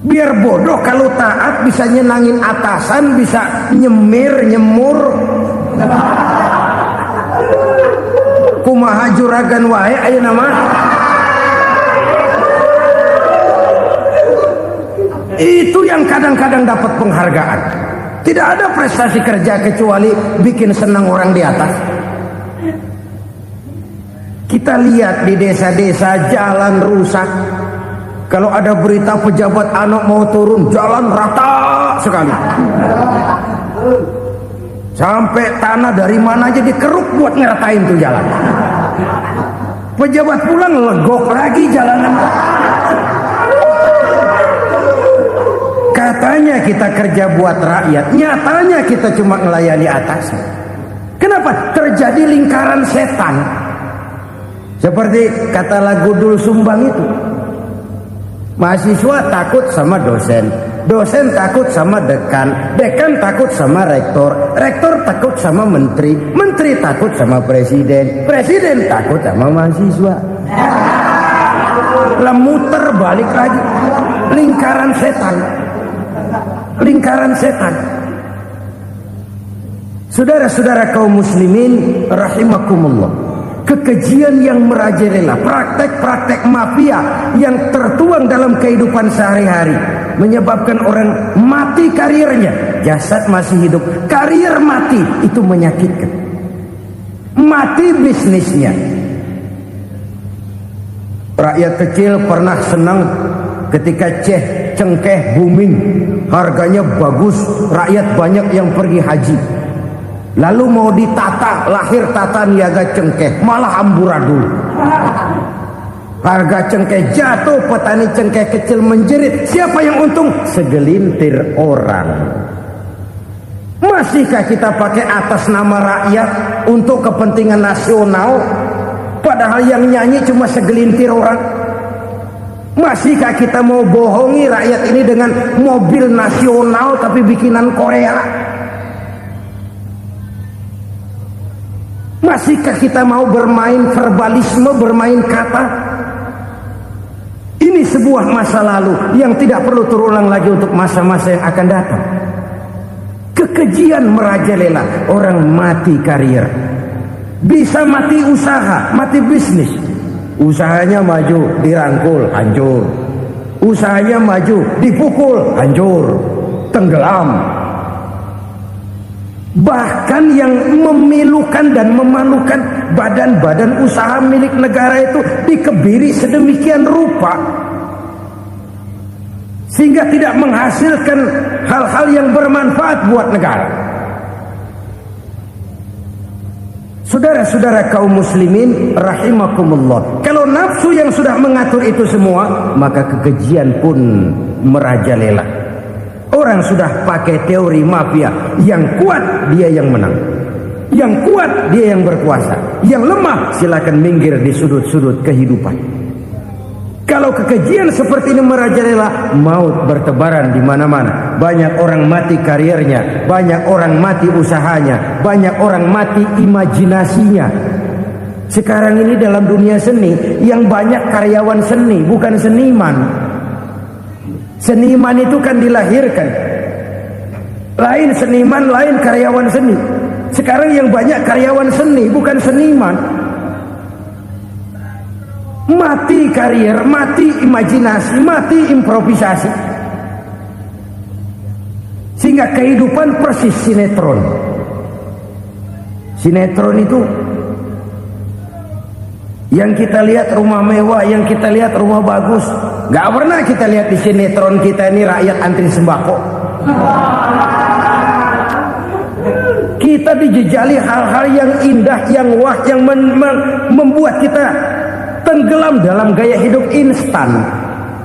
Biar bodoh, kalau taat bisa nyenangin atasan, bisa nyemur. Kumaha juragan wae aya nama. Itu yang kadang-kadang dapat penghargaan. Tidak ada prestasi kerja kecuali bikin senang orang di atas. Kita lihat di desa-desa jalan rusak. Kalau ada berita pejabat anak mau turun, jalan rata sekali. Sampai tanah dari mana aja dikeruk buat ngeratain tuh jalan. Pejabat pulang legok lagi jalanan. Katanya kita kerja buat rakyat, nyatanya kita cuma melayani atas. Kenapa? Terjadi lingkaran setan. Seperti kata lagu Dul Sumbang itu. Mahasiswa takut sama dosen, dosen takut sama dekan, dekan takut sama rektor, rektor takut sama menteri, menteri takut sama presiden, presiden takut sama mahasiswa. Lah muter balik lagi, lingkaran setan, lingkaran setan. Saudara-saudara kaum muslimin rahimakumullah, kekejian yang merajalela, praktek-praktek mafia yang tertuang dalam kehidupan sehari-hari menyebabkan orang mati karirnya, jasad masih hidup, karir mati, itu menyakitkan. Mati bisnisnya. Rakyat kecil pernah senang ketika cengkeh booming, harganya bagus, rakyat banyak yang pergi haji. Lalu mau ditata, lahir tata niaga cengkeh, malah amburadul. Harga cengkeh jatuh, petani cengkeh kecil menjerit. Siapa yang untung? Segelintir orang. Masihkah kita pakai atas nama rakyat untuk kepentingan nasional, padahal yang nyanyi cuma segelintir orang? Masihkah kita mau bohongi rakyat ini dengan mobil nasional tapi bikinan Korea? Masihkah kita mau bermain verbalisme, bermain kata? Ini sebuah masa lalu yang tidak perlu terulang lagi untuk masa-masa yang akan datang. Kekejian merajalela, orang mati karir, bisa mati usaha, mati bisnis. Usahanya maju, dirangkul, hancur. Usahanya maju, dipukul, hancur, tenggelam. Bahkan yang memilukan dan memalukan badan-badan usaha milik negara itu dikebiri sedemikian rupa sehingga tidak menghasilkan hal-hal yang bermanfaat buat negara. Saudara-saudara kaum muslimin rahimakumullah, kalau nafsu yang sudah mengatur itu semua, maka kekejian pun merajalela. Orang sudah pakai teori mafia, yang kuat dia yang menang, yang kuat dia yang berkuasa, yang lemah silakan minggir di sudut-sudut kehidupan. Kalau kekejian seperti ini merajalela, maut bertebaran di mana-mana. Banyak orang mati kariernya, banyak orang mati usahanya, banyak orang mati imajinasinya. Sekarang ini dalam dunia seni yang banyak karyawan seni, bukan seniman. Seniman itu kan dilahirkan, lain seniman, lain karyawan seni. Sekarang yang banyak karyawan seni, bukan seniman. Mati karier, mati imajinasi, mati improvisasi, sehingga kehidupan persis sinetron. Sinetron itu yang kita lihat rumah mewah, yang kita lihat rumah bagus. Gak pernah kita lihat di sinetron kita ini rakyat antri sembako. Kita dijejali hal-hal yang indah, yang wah, yang membuat kita tenggelam dalam gaya hidup instan,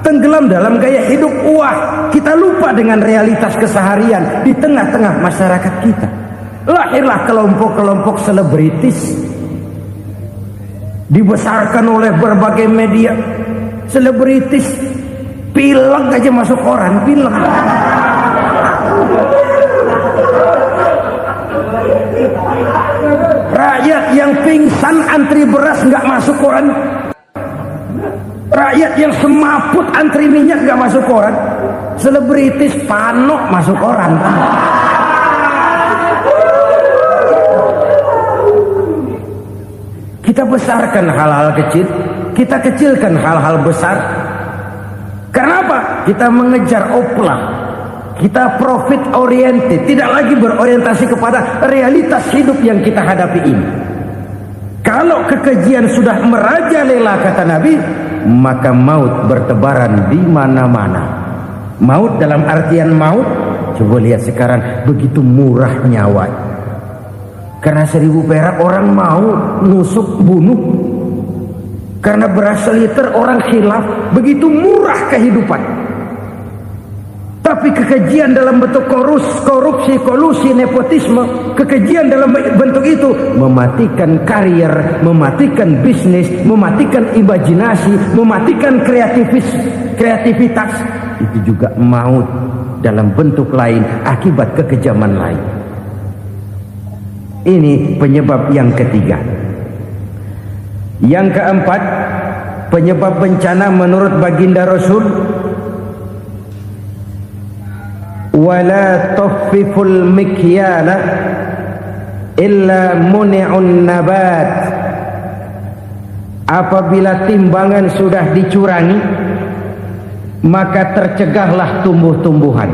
tenggelam dalam gaya hidup wah. Kita lupa dengan realitas keseharian di tengah-tengah masyarakat kita. Lahirlah kelompok-kelompok selebritis, dibesarkan oleh berbagai media. Selebritis pilek aja masuk koran, pilek. Rakyat yang pingsan antri beras nggak masuk koran. Rakyat yang semaput antri minyak nggak masuk koran. Selebritis panok masuk koran. Kita besarkan hal-hal kecil, kita kecilkan hal-hal besar. Kenapa? Kita mengejar oplah, kita profit oriented, tidak lagi berorientasi kepada realitas hidup yang kita hadapi ini. Kalau kekejian sudah merajalela, kata Nabi, maka maut bertebaran di mana-mana. Maut dalam artian maut, coba lihat sekarang begitu murah nyawa. Karena 1000 perak orang mau nusuk bunuh. Karena beras seliter orang khilaf. Begitu murah kehidupan. Tapi kekejian dalam bentuk korupsi, kolusi, nepotisme, kekejian dalam bentuk itu mematikan karier, mematikan bisnis, mematikan imajinasi, mematikan kreativitas. Itu juga maut dalam bentuk lain akibat kekejaman lain. Ini penyebab yang ketiga. Yang keempat, penyebab bencana menurut baginda Rasul, wala tuffiful mikyala illa muni'un nabat. Apabila timbangan sudah dicurangi, maka tercegahlah tumbuh-tumbuhan.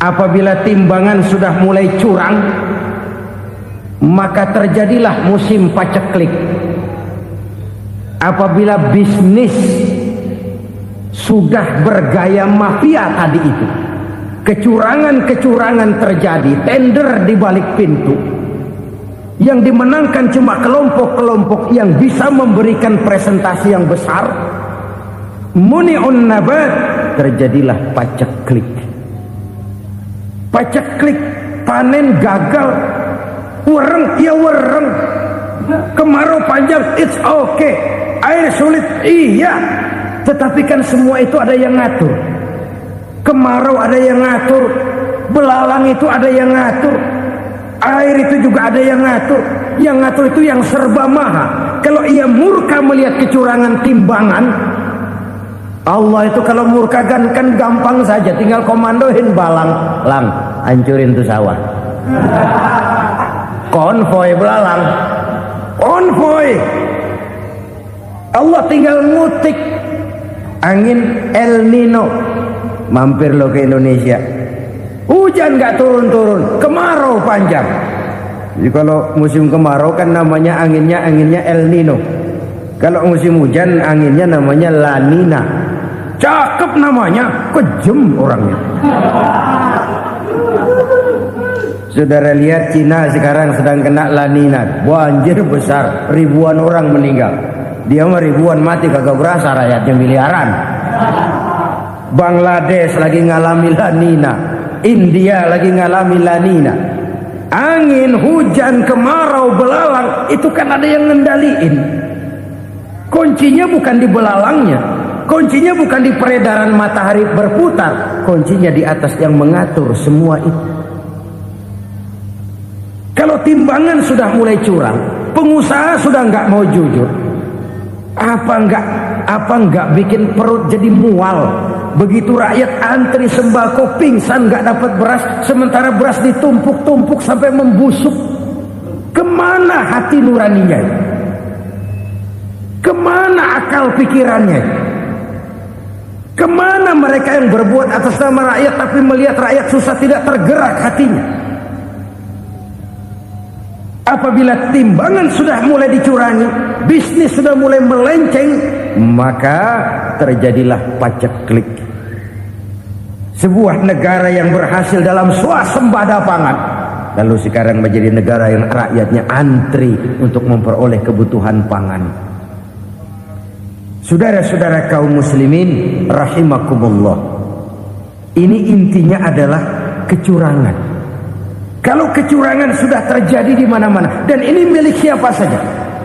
Apabila timbangan sudah mulai curang, maka terjadilah musim paceklik. Apabila bisnis sudah bergaya mafia tadi itu, kecurangan-kecurangan terjadi, tender di balik pintu, yang dimenangkan cuma kelompok-kelompok yang bisa memberikan presentasi yang besar, muni'un nabat, terjadilah paceklik. Paceklik, panen gagal, wereng ya wereng, kemarau panjang it's okay, air sulit iya, tetapi kan semua itu ada yang ngatur. Kemarau ada yang ngatur, belalang itu ada yang ngatur, air itu juga ada yang ngatur. Yang ngatur itu yang serba maha. Kalau ia murka melihat kecurangan timbangan, Allah itu kalau murka kan gampang saja, tinggal komandoin balang, lang hancurin tuh sawah. Konvoy belalang, konvoy Allah tinggal ngutik angin El Nino. Mampir lo ke Indonesia, hujan nggak turun-turun, kemarau panjang. Jadi kalau musim kemarau kan namanya anginnya El Nino. Kalau musim hujan anginnya namanya La Nina. Cakep namanya, kejem orangnya. Saudara lihat Cina sekarang sedang kena La Nina, banjir besar, ribuan orang meninggal. Dia mah ribuan mati kagak berasa, rakyatnya miliaran. Bangladesh lagi ngalami La Nina, India lagi ngalami La Nina. Angin, hujan, kemarau, belalang itu kan ada yang ngendaliin. Kuncinya bukan di belalangnya, kuncinya bukan di peredaran matahari berputar, kuncinya di atas yang mengatur semua itu. Kalau timbangan sudah mulai curang, pengusaha sudah nggak mau jujur, apa enggak bikin perut jadi mual. Begitu rakyat antri sembako pingsan nggak dapat beras, sementara beras ditumpuk-tumpuk sampai membusuk. Kemana hati nuraninya? Kemana akal pikirannya? Kemana mereka yang berbuat atas nama rakyat tapi melihat rakyat susah tidak tergerak hatinya? Apabila timbangan sudah mulai dicurangi, bisnis sudah mulai melenceng, maka terjadilah paceklik. Sebuah negara yang berhasil dalam swasembada pangan, lalu sekarang menjadi negara yang rakyatnya antri untuk memperoleh kebutuhan pangan. Saudara-saudara kaum muslimin rahimakumullah, ini intinya adalah kecurangan. Kalau kecurangan sudah terjadi di mana-mana, dan ini milik siapa saja,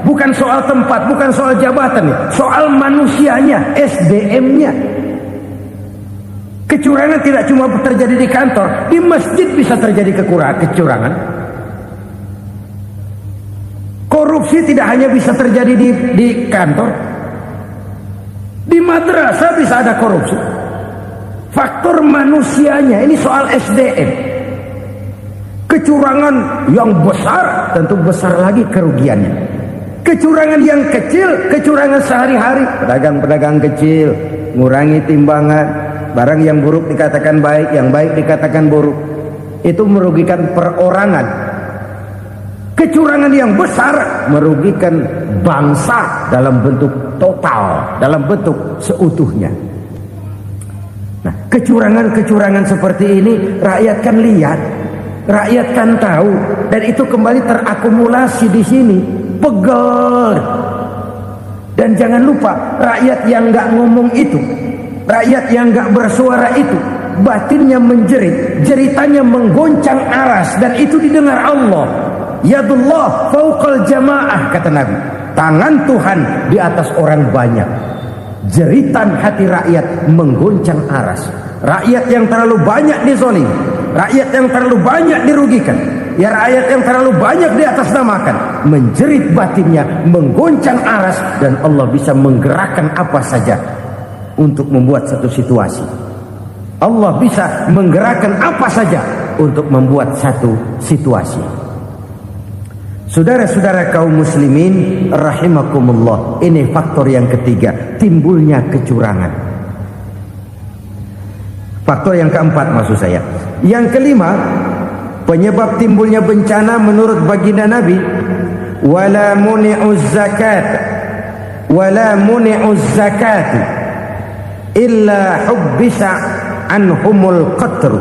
bukan soal tempat, bukan soal jabatan, soal manusianya, SDM-nya. Kecurangan tidak cuma terjadi di kantor, di masjid bisa terjadi kecurangan. Korupsi tidak hanya bisa terjadi di kantor, di madrasah bisa ada korupsi. Faktor manusianya, ini soal SDM. Kecurangan yang besar tentu besar lagi kerugiannya. Kecurangan yang kecil, kecurangan sehari-hari, pedagang-pedagang kecil ngurangi timbangan, barang yang buruk dikatakan baik, yang baik dikatakan buruk, itu merugikan perorangan. Kecurangan yang besar merugikan bangsa dalam bentuk total, dalam bentuk seutuhnya. Nah, kecurangan-kecurangan seperti ini rakyat kan lihat, rakyat kan tahu, dan itu kembali terakumulasi di sini, pegel. Dan jangan lupa, rakyat yang nggak ngomong itu, rakyat yang nggak bersuara itu, batinnya menjerit, jeritannya menggoncang aras, dan itu didengar Allah. Yadullah fauqal jamaah, kata Nabi, tangan Tuhan di atas orang banyak. Jeritan hati rakyat menggoncang aras. Rakyat yang terlalu banyak dizolim, rakyat yang terlalu banyak dirugikan, ya rakyat yang terlalu banyak di atas namakan, menjerit batinnya, menggoncang aras, dan Allah bisa menggerakkan apa saja untuk membuat satu situasi. Allah bisa menggerakkan apa saja untuk membuat satu situasi. Saudara-saudara kaum muslimin rahimakumullah, ini faktor yang ketiga, timbulnya kecurangan. Faktor yang keempat maksud saya. Yang kelima, penyebab timbulnya bencana menurut baginda Nabi, wala muni'uz zakat wala muni'uz zakat illa hubbisa anhumul qatru.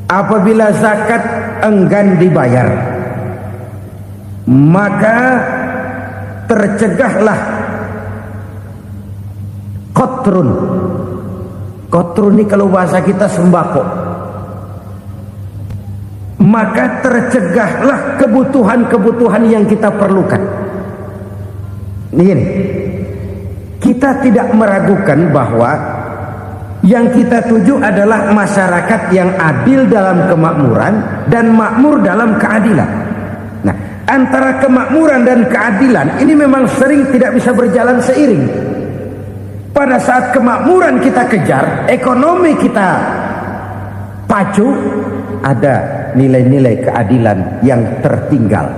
Apabila zakat enggan dibayar, maka tercegahlah qatrun. Qatrun ini kalau bahasa kita sembako. Maka tercegahlah kebutuhan-kebutuhan yang kita perlukan. Ini, kita tidak meragukan bahwa yang kita tuju adalah masyarakat yang adil dalam kemakmuran dan makmur dalam keadilan. Nah, antara kemakmuran dan keadilan ini memang sering tidak bisa berjalan seiring. Pada saat kemakmuran kita kejar, ekonomi kita pacu, ada nilai-nilai keadilan yang tertinggal.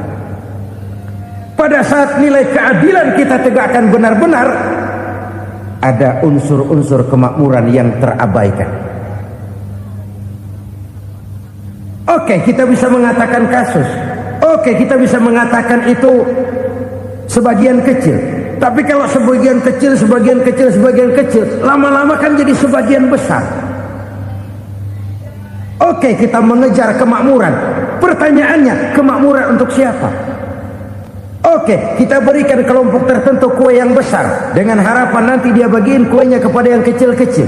pada saat nilai keadilan kita tegakkan benar-benar, ada unsur-unsur kemakmuran yang terabaikan. Oke, kita bisa mengatakan kasus. Oke, kita bisa mengatakan itu sebagian kecil. Tapi kalau sebagian kecil, lama-lama kan jadi sebagian besar. Oke, kita mengejar kemakmuran. Pertanyaannya, kemakmuran untuk siapa? Oke, kita berikan kelompok tertentu kue yang besar dengan harapan nanti dia bagiin kuenya kepada yang kecil-kecil.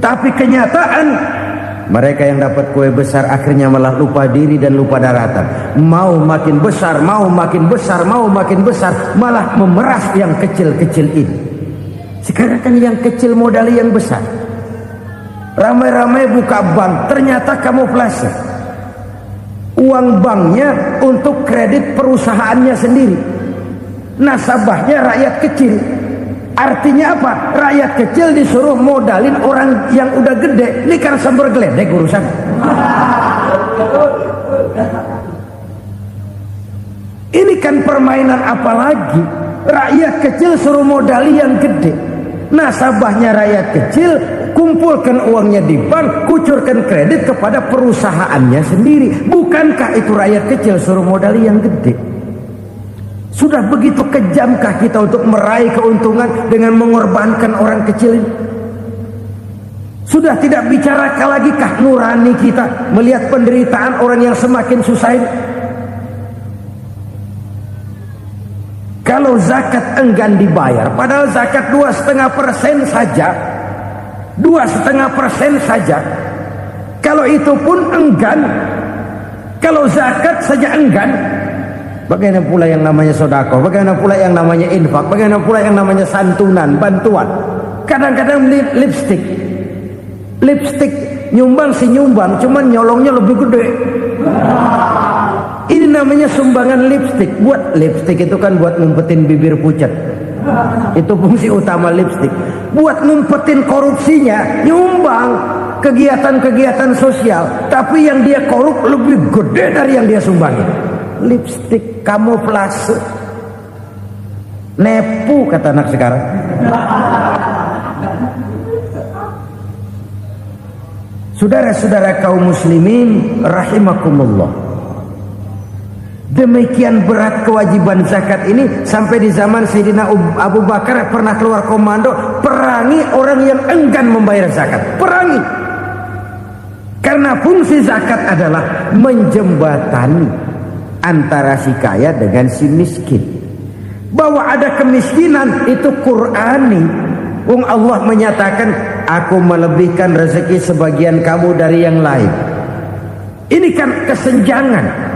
Tapi kenyataan, mereka yang dapat kue besar akhirnya malah lupa diri dan lupa daratan. Mau makin besar, malah memeras yang kecil-kecil ini. Sekarang kan yang kecil modali yang besar. Ramai-ramai buka bank, ternyata kamuflase. Uang banknya untuk kredit perusahaannya sendiri. Nasabahnya rakyat kecil. Artinya apa? Rakyat kecil disuruh modalin orang yang udah gede. Ini kan sambar geledek urusan. Ini kan permainan apa lagi? Rakyat kecil suruh modali yang gede. Nasabahnya rakyat kecil, kumpulkan uangnya di bank, kucurkan kredit kepada perusahaannya sendiri. Bukankah itu rakyat kecil suruh modali yang gede? Sudah begitu kejamkah kita untuk meraih keuntungan dengan mengorbankan orang kecil ini? Sudah tidak bicara lagi kah nurani kita melihat penderitaan orang yang semakin susah ini? Kalau zakat enggan dibayar, padahal zakat 2,5% saja, 2,5% saja. Kalau itu pun enggan, kalau zakat saja enggan, bagaimana pula yang namanya sedekah, bagaimana pula yang namanya infak, bagaimana pula yang namanya santunan, bantuan. Kadang-kadang lipstick nyumbang sih nyumbang, cuman nyolongnya lebih gede. Ini namanya sumbangan lipstick. Buat lipstick itu kan buat ngumpetin bibir pucat. Itu fungsi utama lipstick. Buat ngumpetin korupsinya, nyumbang kegiatan-kegiatan sosial. Tapi yang dia korup lebih gede dari yang dia sumbangi. Lipstick kamuflase. Nepu kata anak sekarang. Saudara-saudara kaum muslimin rahimakumullah. Demikian berat kewajiban zakat ini sampai di zaman Sayyidina Abu Bakar pernah keluar komando perangi orang yang enggan membayar zakat. Perangi. Karena fungsi zakat adalah menjembatani antara si kaya dengan si miskin. Bahwa ada kemiskinan itu Qur'ani. Allah menyatakan, aku melebihkan rezeki sebagian kamu dari yang lain. Ini kan kesenjangan.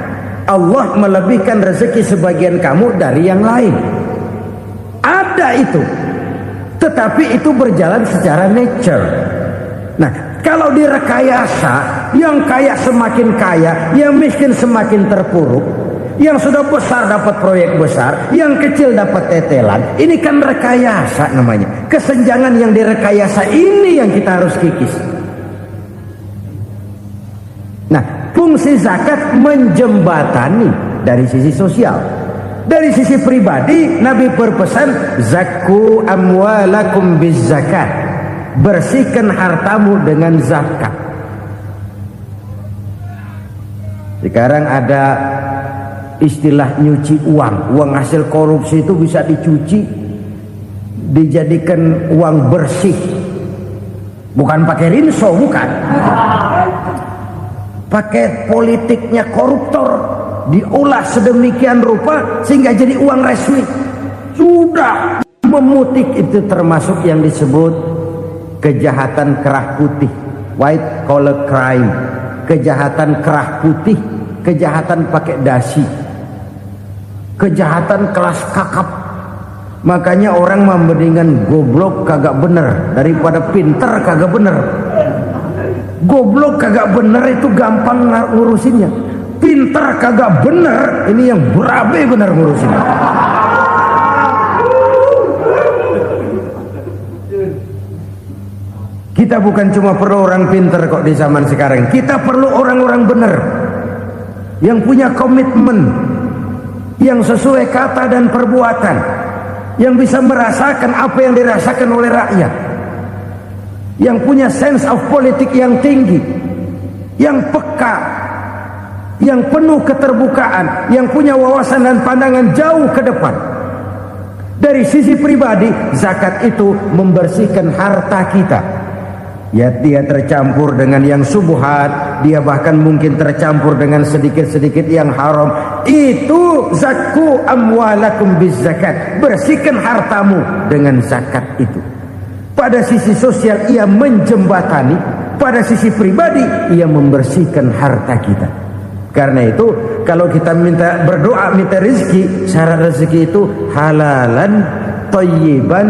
Allah melebihkan rezeki sebagian kamu dari yang lain. Ada itu. Tetapi itu berjalan secara nature. Nah, kalau direkayasa, yang kaya semakin kaya, yang miskin semakin terpuruk, yang sudah besar dapat proyek besar, yang kecil dapat tetelan. Ini kan rekayasa namanya. Kesenjangan yang direkayasa ini yang kita harus kikis. Nah, fungsi zakat menjembatani dari sisi sosial. Dari sisi pribadi, Nabi berpesan, zakku amwalakum biz zakat. Bersihkan hartamu dengan zakat. Sekarang ada istilah nyuci uang. Uang hasil korupsi itu bisa dicuci, dijadikan uang bersih. Bukan pakai rinso, bukan. Pakai politiknya koruptor, diolah sedemikian rupa sehingga jadi uang resmi. Sudah memutik, itu termasuk yang disebut kejahatan kerah putih, white collar crime. Kejahatan kerah putih, kejahatan pakai dasi, kejahatan kelas kakap. Makanya orang mendingan goblok kagak bener daripada pinter kagak bener. Goblok kagak bener itu gampang ngurusinnya. Pinter kagak bener, ini yang berabe bener ngurusinnya. Kita bukan cuma perlu orang pinter kok di zaman sekarang. Kita perlu orang-orang bener yang punya komitmen, yang sesuai kata dan perbuatan, yang bisa merasakan apa yang dirasakan oleh rakyat, yang punya sense of politik yang tinggi, yang peka, yang penuh keterbukaan, yang punya wawasan dan pandangan jauh ke depan. Dari sisi pribadi, zakat itu membersihkan harta kita. Ya, dia tercampur dengan yang subuhat, dia bahkan mungkin tercampur dengan sedikit-sedikit yang haram. Itu zakku amwalakum bizakat. Bersihkan hartamu dengan zakat itu. Pada sisi sosial ia menjembatani, pada sisi pribadi ia membersihkan harta kita. Karena itu kalau kita minta berdoa, minta rezeki, syarat rezeki itu halalan, thayyiban,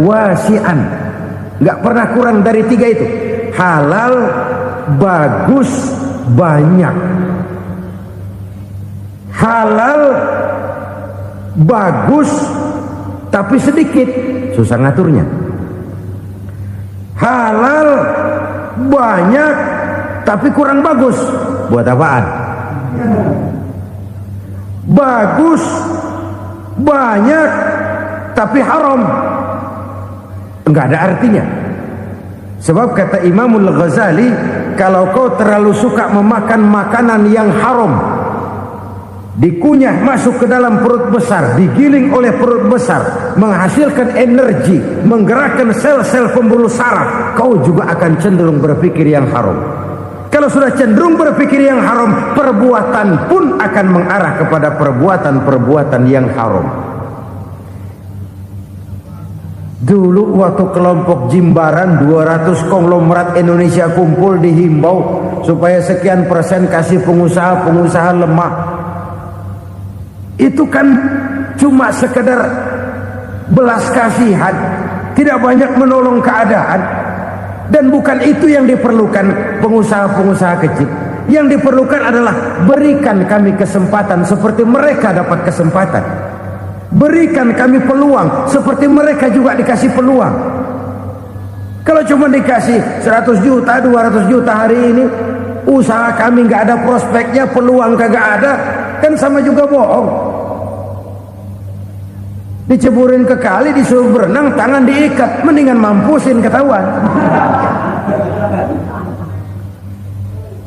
wasi'an. Enggak pernah kurang dari 3 itu. Halal, bagus, banyak. Halal, bagus, tapi sedikit, susah ngaturnya. Halal, banyak, tapi kurang bagus. Buat apaan? Bagus, banyak, tapi haram, enggak ada artinya. Sebab kata Imamul Ghazali, kalau kau terlalu suka memakan makanan yang haram, dikunyah masuk ke dalam perut besar, digiling oleh perut besar, menghasilkan energi, menggerakkan sel-sel pembuluh saraf, kau juga akan cenderung berpikir yang haram. Kalau sudah cenderung berpikir yang haram, perbuatan pun akan mengarah kepada perbuatan-perbuatan yang haram. Dulu waktu kelompok Jimbaran 200 konglomerat Indonesia kumpul, dihimbau supaya sekian persen kasih pengusaha-pengusaha lemah. Itu kan cuma sekedar belas kasihan, tidak banyak menolong keadaan. Dan bukan itu yang diperlukan pengusaha-pengusaha kecil. Yang diperlukan adalah berikan kami kesempatan seperti mereka dapat kesempatan. Berikan kami peluang seperti mereka juga dikasih peluang. Kalau cuma dikasih 100 juta, 200 juta hari ini, usaha kami nggak ada prospeknya, peluang kagak ada, kan sama juga bohong. Diceburin ke kali, disuruh berenang, tangan diikat, mendingan mampusin, ketahuan.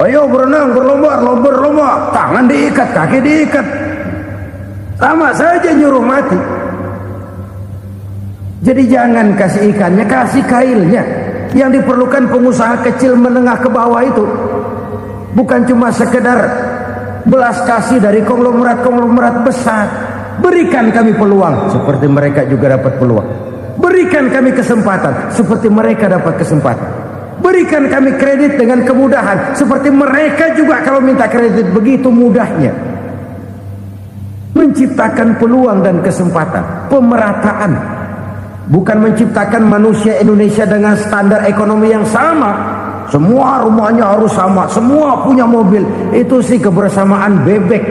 Ayo berenang, berlomba, tangan diikat, kaki diikat, sama saja nyuruh mati. Jadi jangan kasih ikannya, kasih kailnya. Yang diperlukan pengusaha kecil menengah ke bawah itu bukan cuma sekedar belas kasih dari konglomerat-konglomerat besar. Berikan kami peluang seperti mereka juga dapat peluang. Berikan kami kesempatan seperti mereka dapat kesempatan. Berikan kami kredit dengan kemudahan seperti mereka juga kalau minta kredit begitu mudahnya. Menciptakan peluang dan kesempatan, pemerataan. Bukan menciptakan manusia Indonesia dengan standar ekonomi yang sama. Semua rumahnya harus sama, semua punya mobil. Itu sih kebersamaan bebek.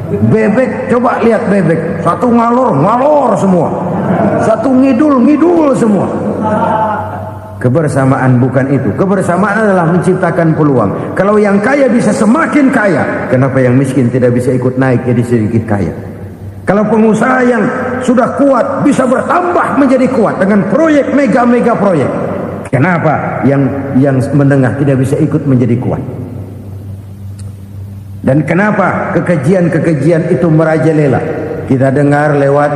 Bebek, coba lihat bebek, satu ngalor semua, satu ngidul semua. Kebersamaan bukan itu. Kebersamaan adalah menciptakan peluang. Kalau yang kaya bisa semakin kaya, kenapa yang miskin tidak bisa ikut naik jadi sedikit kaya? Kalau pengusaha yang sudah kuat bisa bertambah menjadi kuat dengan proyek mega proyek, kenapa yang menengah tidak bisa ikut menjadi kuat? Dan kenapa kekejian itu merajalela? Kita dengar lewat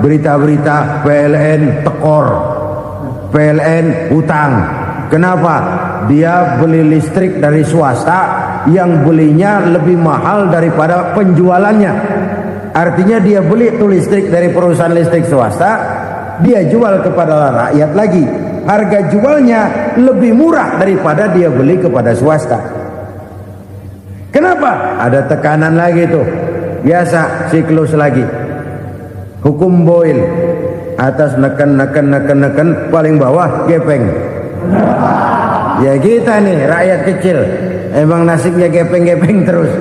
berita-berita PLN tekor, PLN utang. Kenapa? Dia beli listrik dari swasta yang belinya lebih mahal daripada penjualannya. Artinya dia beli itu listrik dari perusahaan listrik swasta, dia jual kepada rakyat lagi. Harga jualnya lebih murah daripada dia beli kepada swasta. Kenapa? Ada tekanan lagi tuh. Biasa siklus lagi. Hukum Boyle. Atas neken, paling bawah gepeng. Ya kita nih rakyat kecil, emang nasibnya gepeng terus.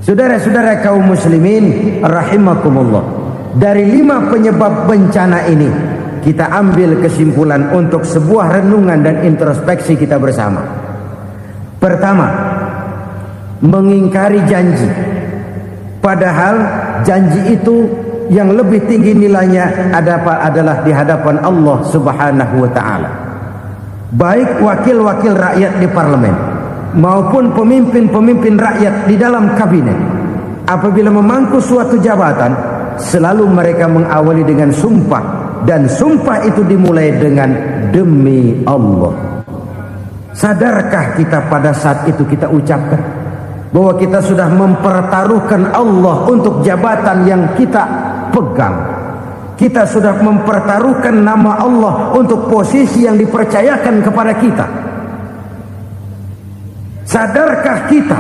Saudara-saudara kaum muslimin rahimakumullah. Dari 5 penyebab bencana ini, kita ambil kesimpulan untuk sebuah renungan dan introspeksi kita bersama. Pertama, mengingkari janji. Padahal janji itu yang lebih tinggi nilainya adalah di hadapan Allah Subhanahu wa taala. Baik wakil-wakil rakyat di parlemen maupun pemimpin-pemimpin rakyat di dalam kabinet, apabila memangku suatu jabatan, selalu mereka mengawali dengan sumpah, dan sumpah itu dimulai dengan demi Allah. Sadarkah kita pada saat itu kita ucapkan bahwa kita sudah mempertaruhkan Allah untuk jabatan yang kita pegang? Kita sudah mempertaruhkan nama Allah untuk posisi yang dipercayakan kepada kita. Sadarkah kita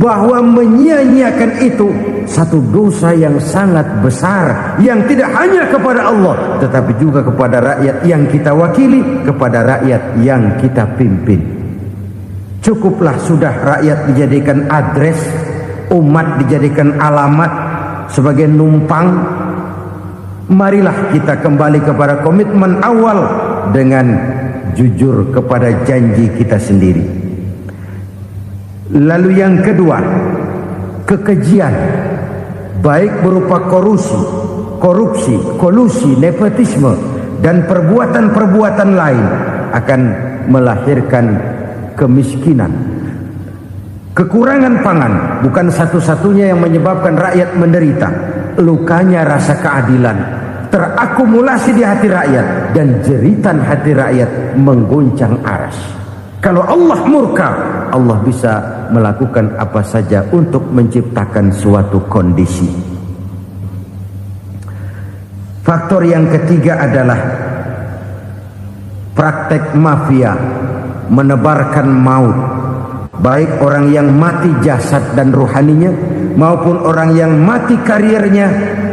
bahwa menyia-nyiakan itu satu dosa yang sangat besar, yang tidak hanya kepada Allah tetapi juga kepada rakyat yang kita wakili, kepada rakyat yang kita pimpin. Cukuplah sudah rakyat dijadikan adres, umat dijadikan alamat sebagai numpang. Marilah kita kembali kepada komitmen awal dengan jujur kepada janji kita sendiri. Lalu yang kedua, kekejian, baik berupa korupsi, kolusi, nepotisme, dan perbuatan-perbuatan lain akan melahirkan kemiskinan. Kekurangan pangan bukan satu-satunya yang menyebabkan rakyat menderita. Lukanya rasa keadilan terakumulasi di hati rakyat, dan jeritan hati rakyat mengguncang aras. Kalau Allah murka, Allah bisa melakukan apa saja untuk menciptakan suatu kondisi. Faktor yang ketiga adalah praktek mafia menebarkan maut, baik orang yang mati jasad dan rohaninya maupun orang yang mati karirnya,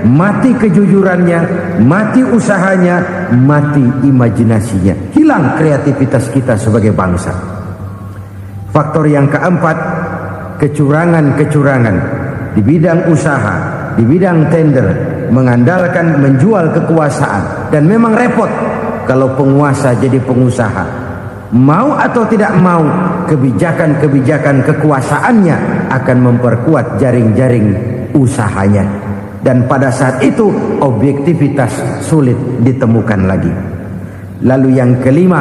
mati kejujurannya, mati usahanya, mati imajinasinya. Hilang kreativitas kita sebagai bangsa. Faktor yang keempat, kecurangan-kecurangan di bidang usaha, di bidang tender, mengandalkan menjual kekuasaan. Dan memang repot kalau penguasa jadi pengusaha. Mau atau tidak mau, kebijakan-kebijakan kekuasaannya akan memperkuat jaring-jaring usahanya. Dan pada saat itu objektivitas sulit ditemukan lagi. Lalu yang kelima,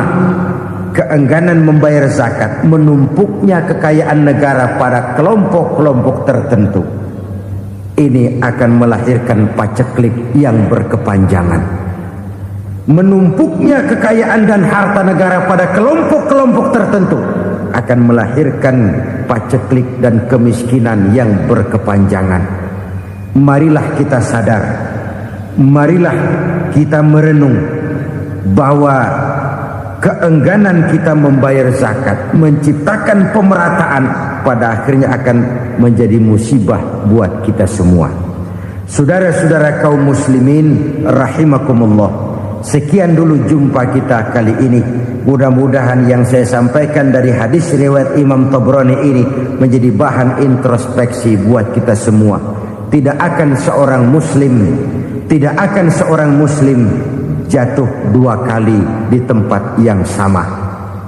keengganan membayar zakat, menumpuknya kekayaan negara pada kelompok-kelompok tertentu. Ini akan melahirkan paceklik yang berkepanjangan. Menumpuknya kekayaan dan harta negara pada kelompok-kelompok tertentu akan melahirkan paceklik dan kemiskinan yang berkepanjangan. Marilah kita sadar, marilah kita merenung bahwa keengganan kita membayar zakat, menciptakan pemerataan, pada akhirnya akan menjadi musibah buat kita semua. Saudara-saudara kaum muslimin rahimakumullah, sekian dulu jumpa kita kali ini. Mudah-mudahan yang saya sampaikan dari hadis riwayat Imam Tabrani ini menjadi bahan introspeksi buat kita semua. Tidak akan seorang muslim jatuh dua kali di tempat yang sama.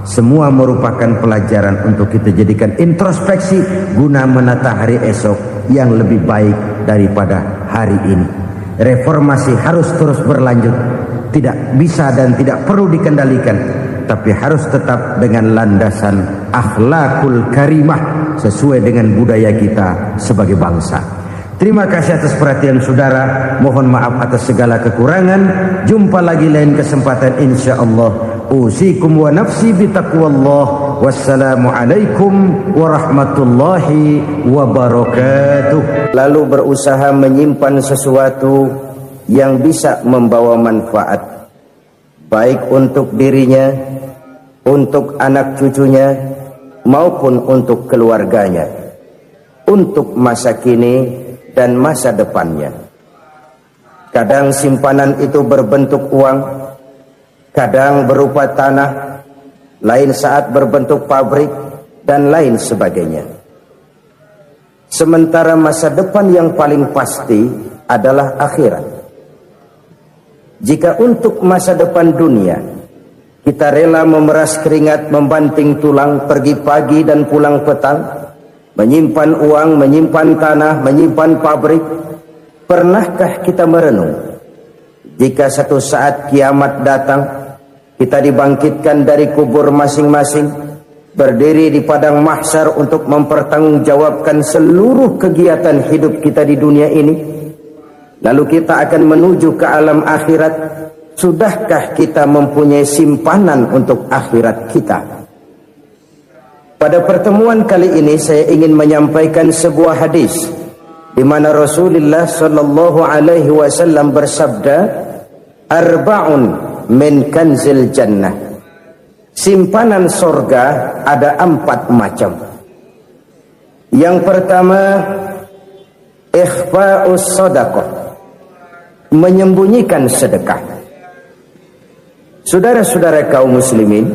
Semua merupakan pelajaran untuk kita jadikan introspeksi guna menata hari esok yang lebih baik daripada hari ini. Reformasi harus terus berlanjut, tidak bisa dan tidak perlu dikendalikan, tapi harus tetap dengan landasan akhlakul karimah sesuai dengan budaya kita sebagai bangsa. Terima kasih atas perhatian saudara. Mohon maaf atas segala kekurangan. Jumpa lagi lain kesempatan insyaallah. Usikum wa nafsi bitaqwallah. Wassalamualaikum warahmatullahi wabarakatuh. Lalu berusaha menyimpan sesuatu yang bisa membawa manfaat, baik untuk dirinya, untuk anak cucunya, maupun untuk keluarganya, untuk masa kini dan masa depannya. Kadang simpanan itu berbentuk uang, kadang berupa tanah, lain saat berbentuk pabrik, dan lain sebagainya. Sementara masa depan yang paling pasti adalah akhirat. Jika untuk masa depan dunia kita rela memeras keringat, membanting tulang, pergi pagi dan pulang petang, menyimpan uang, menyimpan tanah, menyimpan pabrik. Pernahkah kita merenung jika satu saat kiamat datang, kita dibangkitkan dari kubur masing-masing, berdiri di padang mahsyar untuk mempertanggungjawabkan seluruh kegiatan hidup kita di dunia ini, lalu kita akan menuju ke alam akhirat. Sudahkah kita mempunyai simpanan untuk akhirat kita? Pada pertemuan kali ini saya ingin menyampaikan sebuah hadis di mana Rasulullah sallallahu alaihi wasallam bersabda, "Arba'un min kanzil jannah." Simpanan sorga ada 4 macam. Yang pertama, ikhfa'us sadaqah, menyembunyikan sedekah. Saudara-saudara kaum muslimin,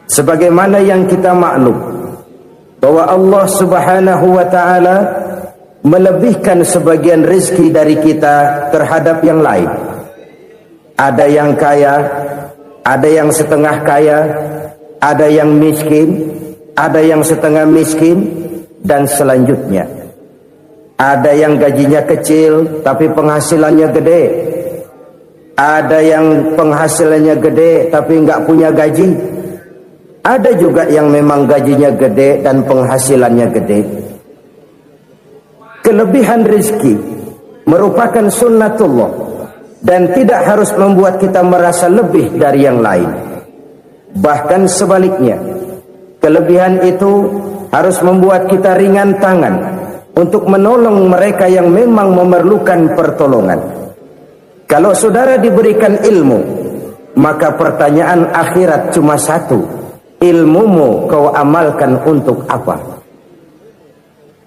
sebagaimana yang kita maklum bahwa Allah Subhanahu wa taala melebihkan sebagian rezeki dari kita terhadap yang lain. Ada yang kaya, ada yang setengah kaya, ada yang miskin, ada yang setengah miskin, dan selanjutnya. Ada yang gajinya kecil tapi penghasilannya gede. Ada yang penghasilannya gede tapi nggak punya gaji. Ada juga yang memang gajinya gede dan penghasilannya gede. Kelebihan rezeki merupakan sunnatullah dan tidak harus membuat kita merasa lebih dari yang lain. Bahkan sebaliknya, kelebihan itu harus membuat kita ringan tangan untuk menolong mereka yang memang memerlukan pertolongan. Kalau saudara diberikan ilmu, maka pertanyaan akhirat cuma satu: ilmumu kau amalkan untuk apa?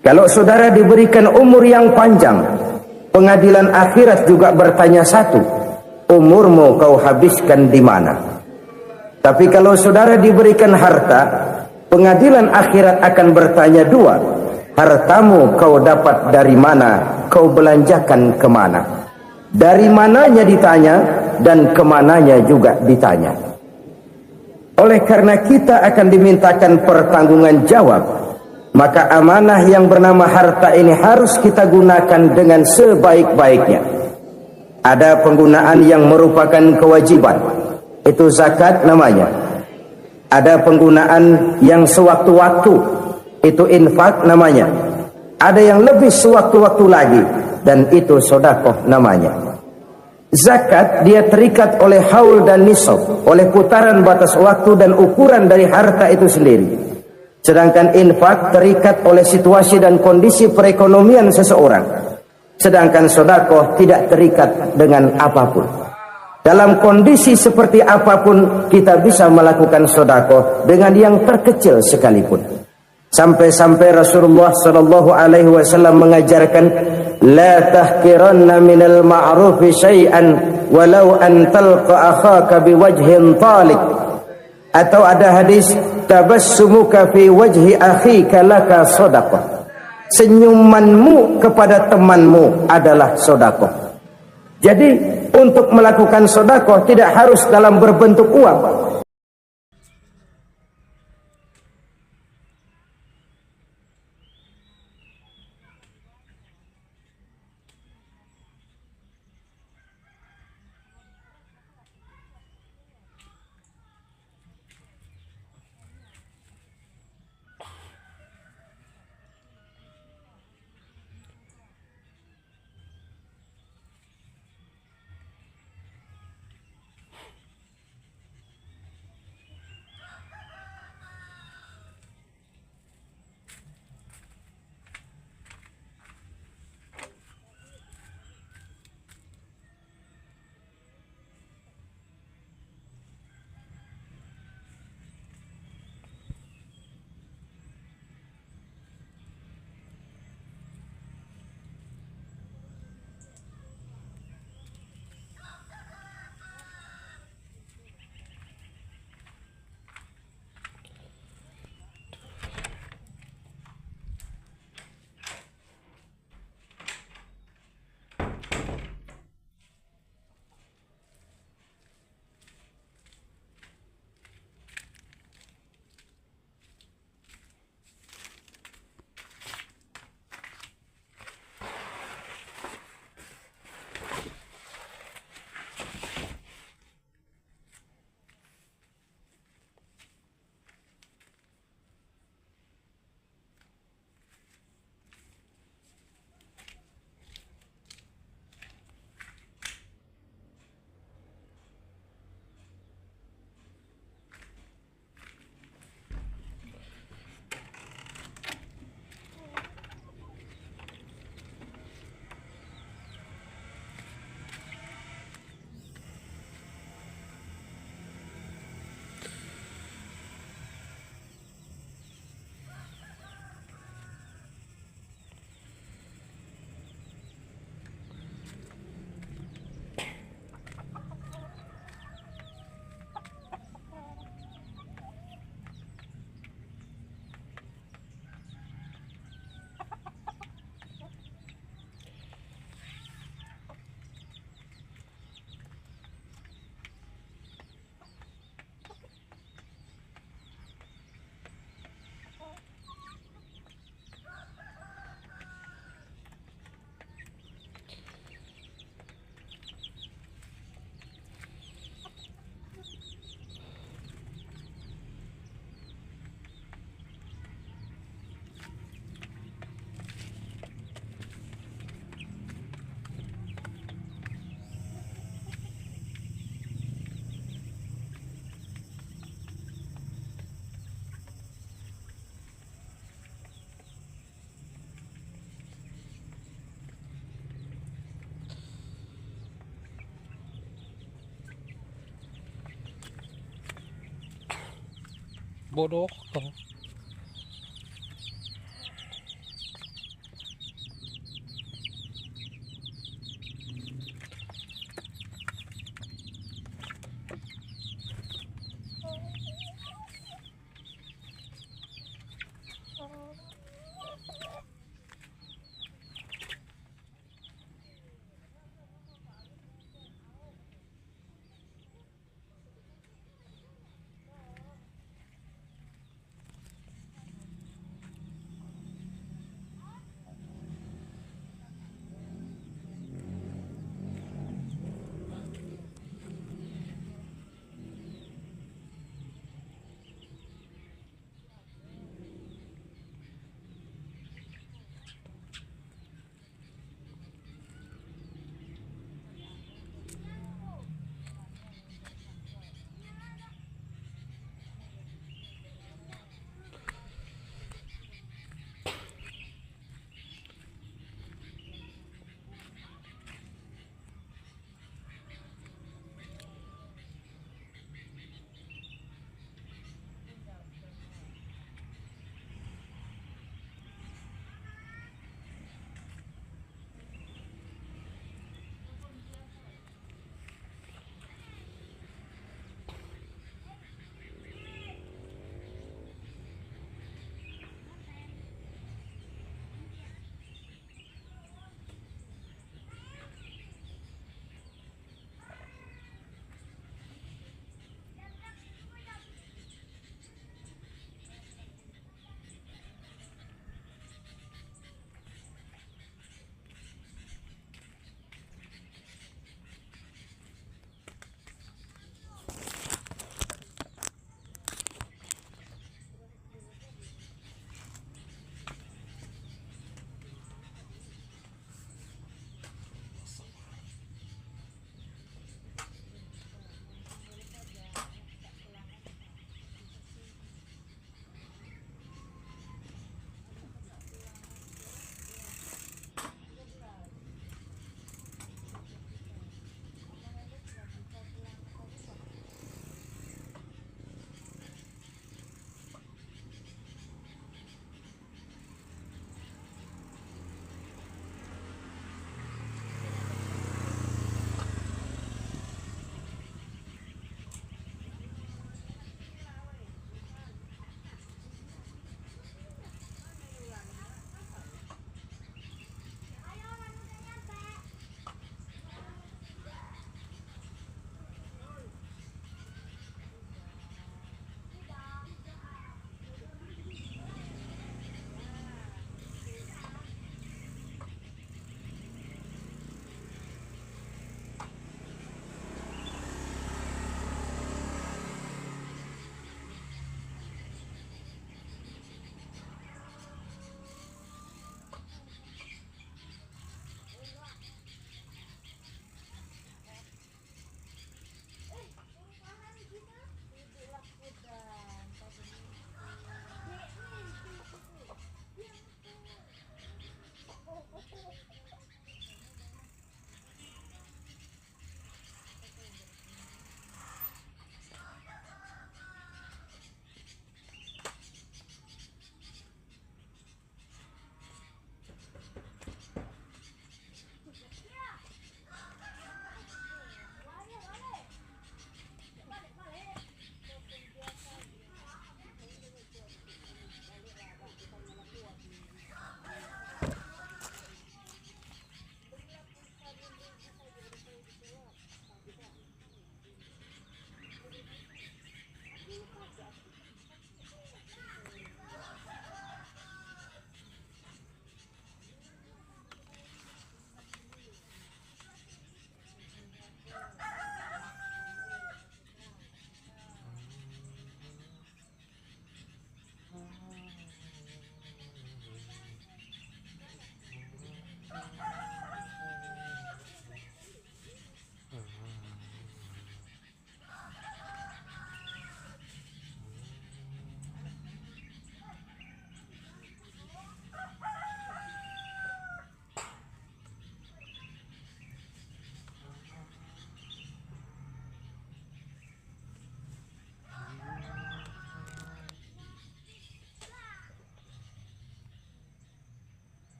Kalau saudara diberikan umur yang panjang, pengadilan akhirat juga bertanya satu: umurmu kau habiskan di mana? Tapi kalau saudara diberikan harta, pengadilan akhirat akan bertanya 2: hartamu kau dapat dari mana? Kau belanjakan kemana? Dari mananya ditanya dan kemananya juga ditanya. Oleh karena kita akan dimintakan pertanggungan jawab, maka amanah yang bernama harta ini harus kita gunakan dengan sebaik-baiknya. Ada penggunaan yang merupakan kewajiban, itu zakat namanya. Ada penggunaan yang sewaktu-waktu, itu infak namanya. Ada yang lebih sewaktu-waktu lagi, dan itu sedekah namanya. Zakat dia terikat oleh haul dan nisab, oleh putaran batas waktu dan ukuran dari harta itu sendiri. Sedangkan infak terikat oleh situasi dan kondisi perekonomian seseorang. Sedangkan sedekah tidak terikat dengan apapun. Dalam kondisi seperti apapun kita bisa melakukan sedekah dengan yang terkecil sekalipun. Sampai-sampai Rasulullah sallallahu alaihi wasallam mengajarkan, la tahqiranna minal ma'rufi syai'an walau an talqa akhaka biwajhin talik. Atau ada hadis, tabassumuka fi wajhi akhika laka shadaqah. Senyumanmu kepada temanmu adalah sedekah. Jadi untuk melakukan sedekah tidak harus dalam berbentuk uang. bodoh kau.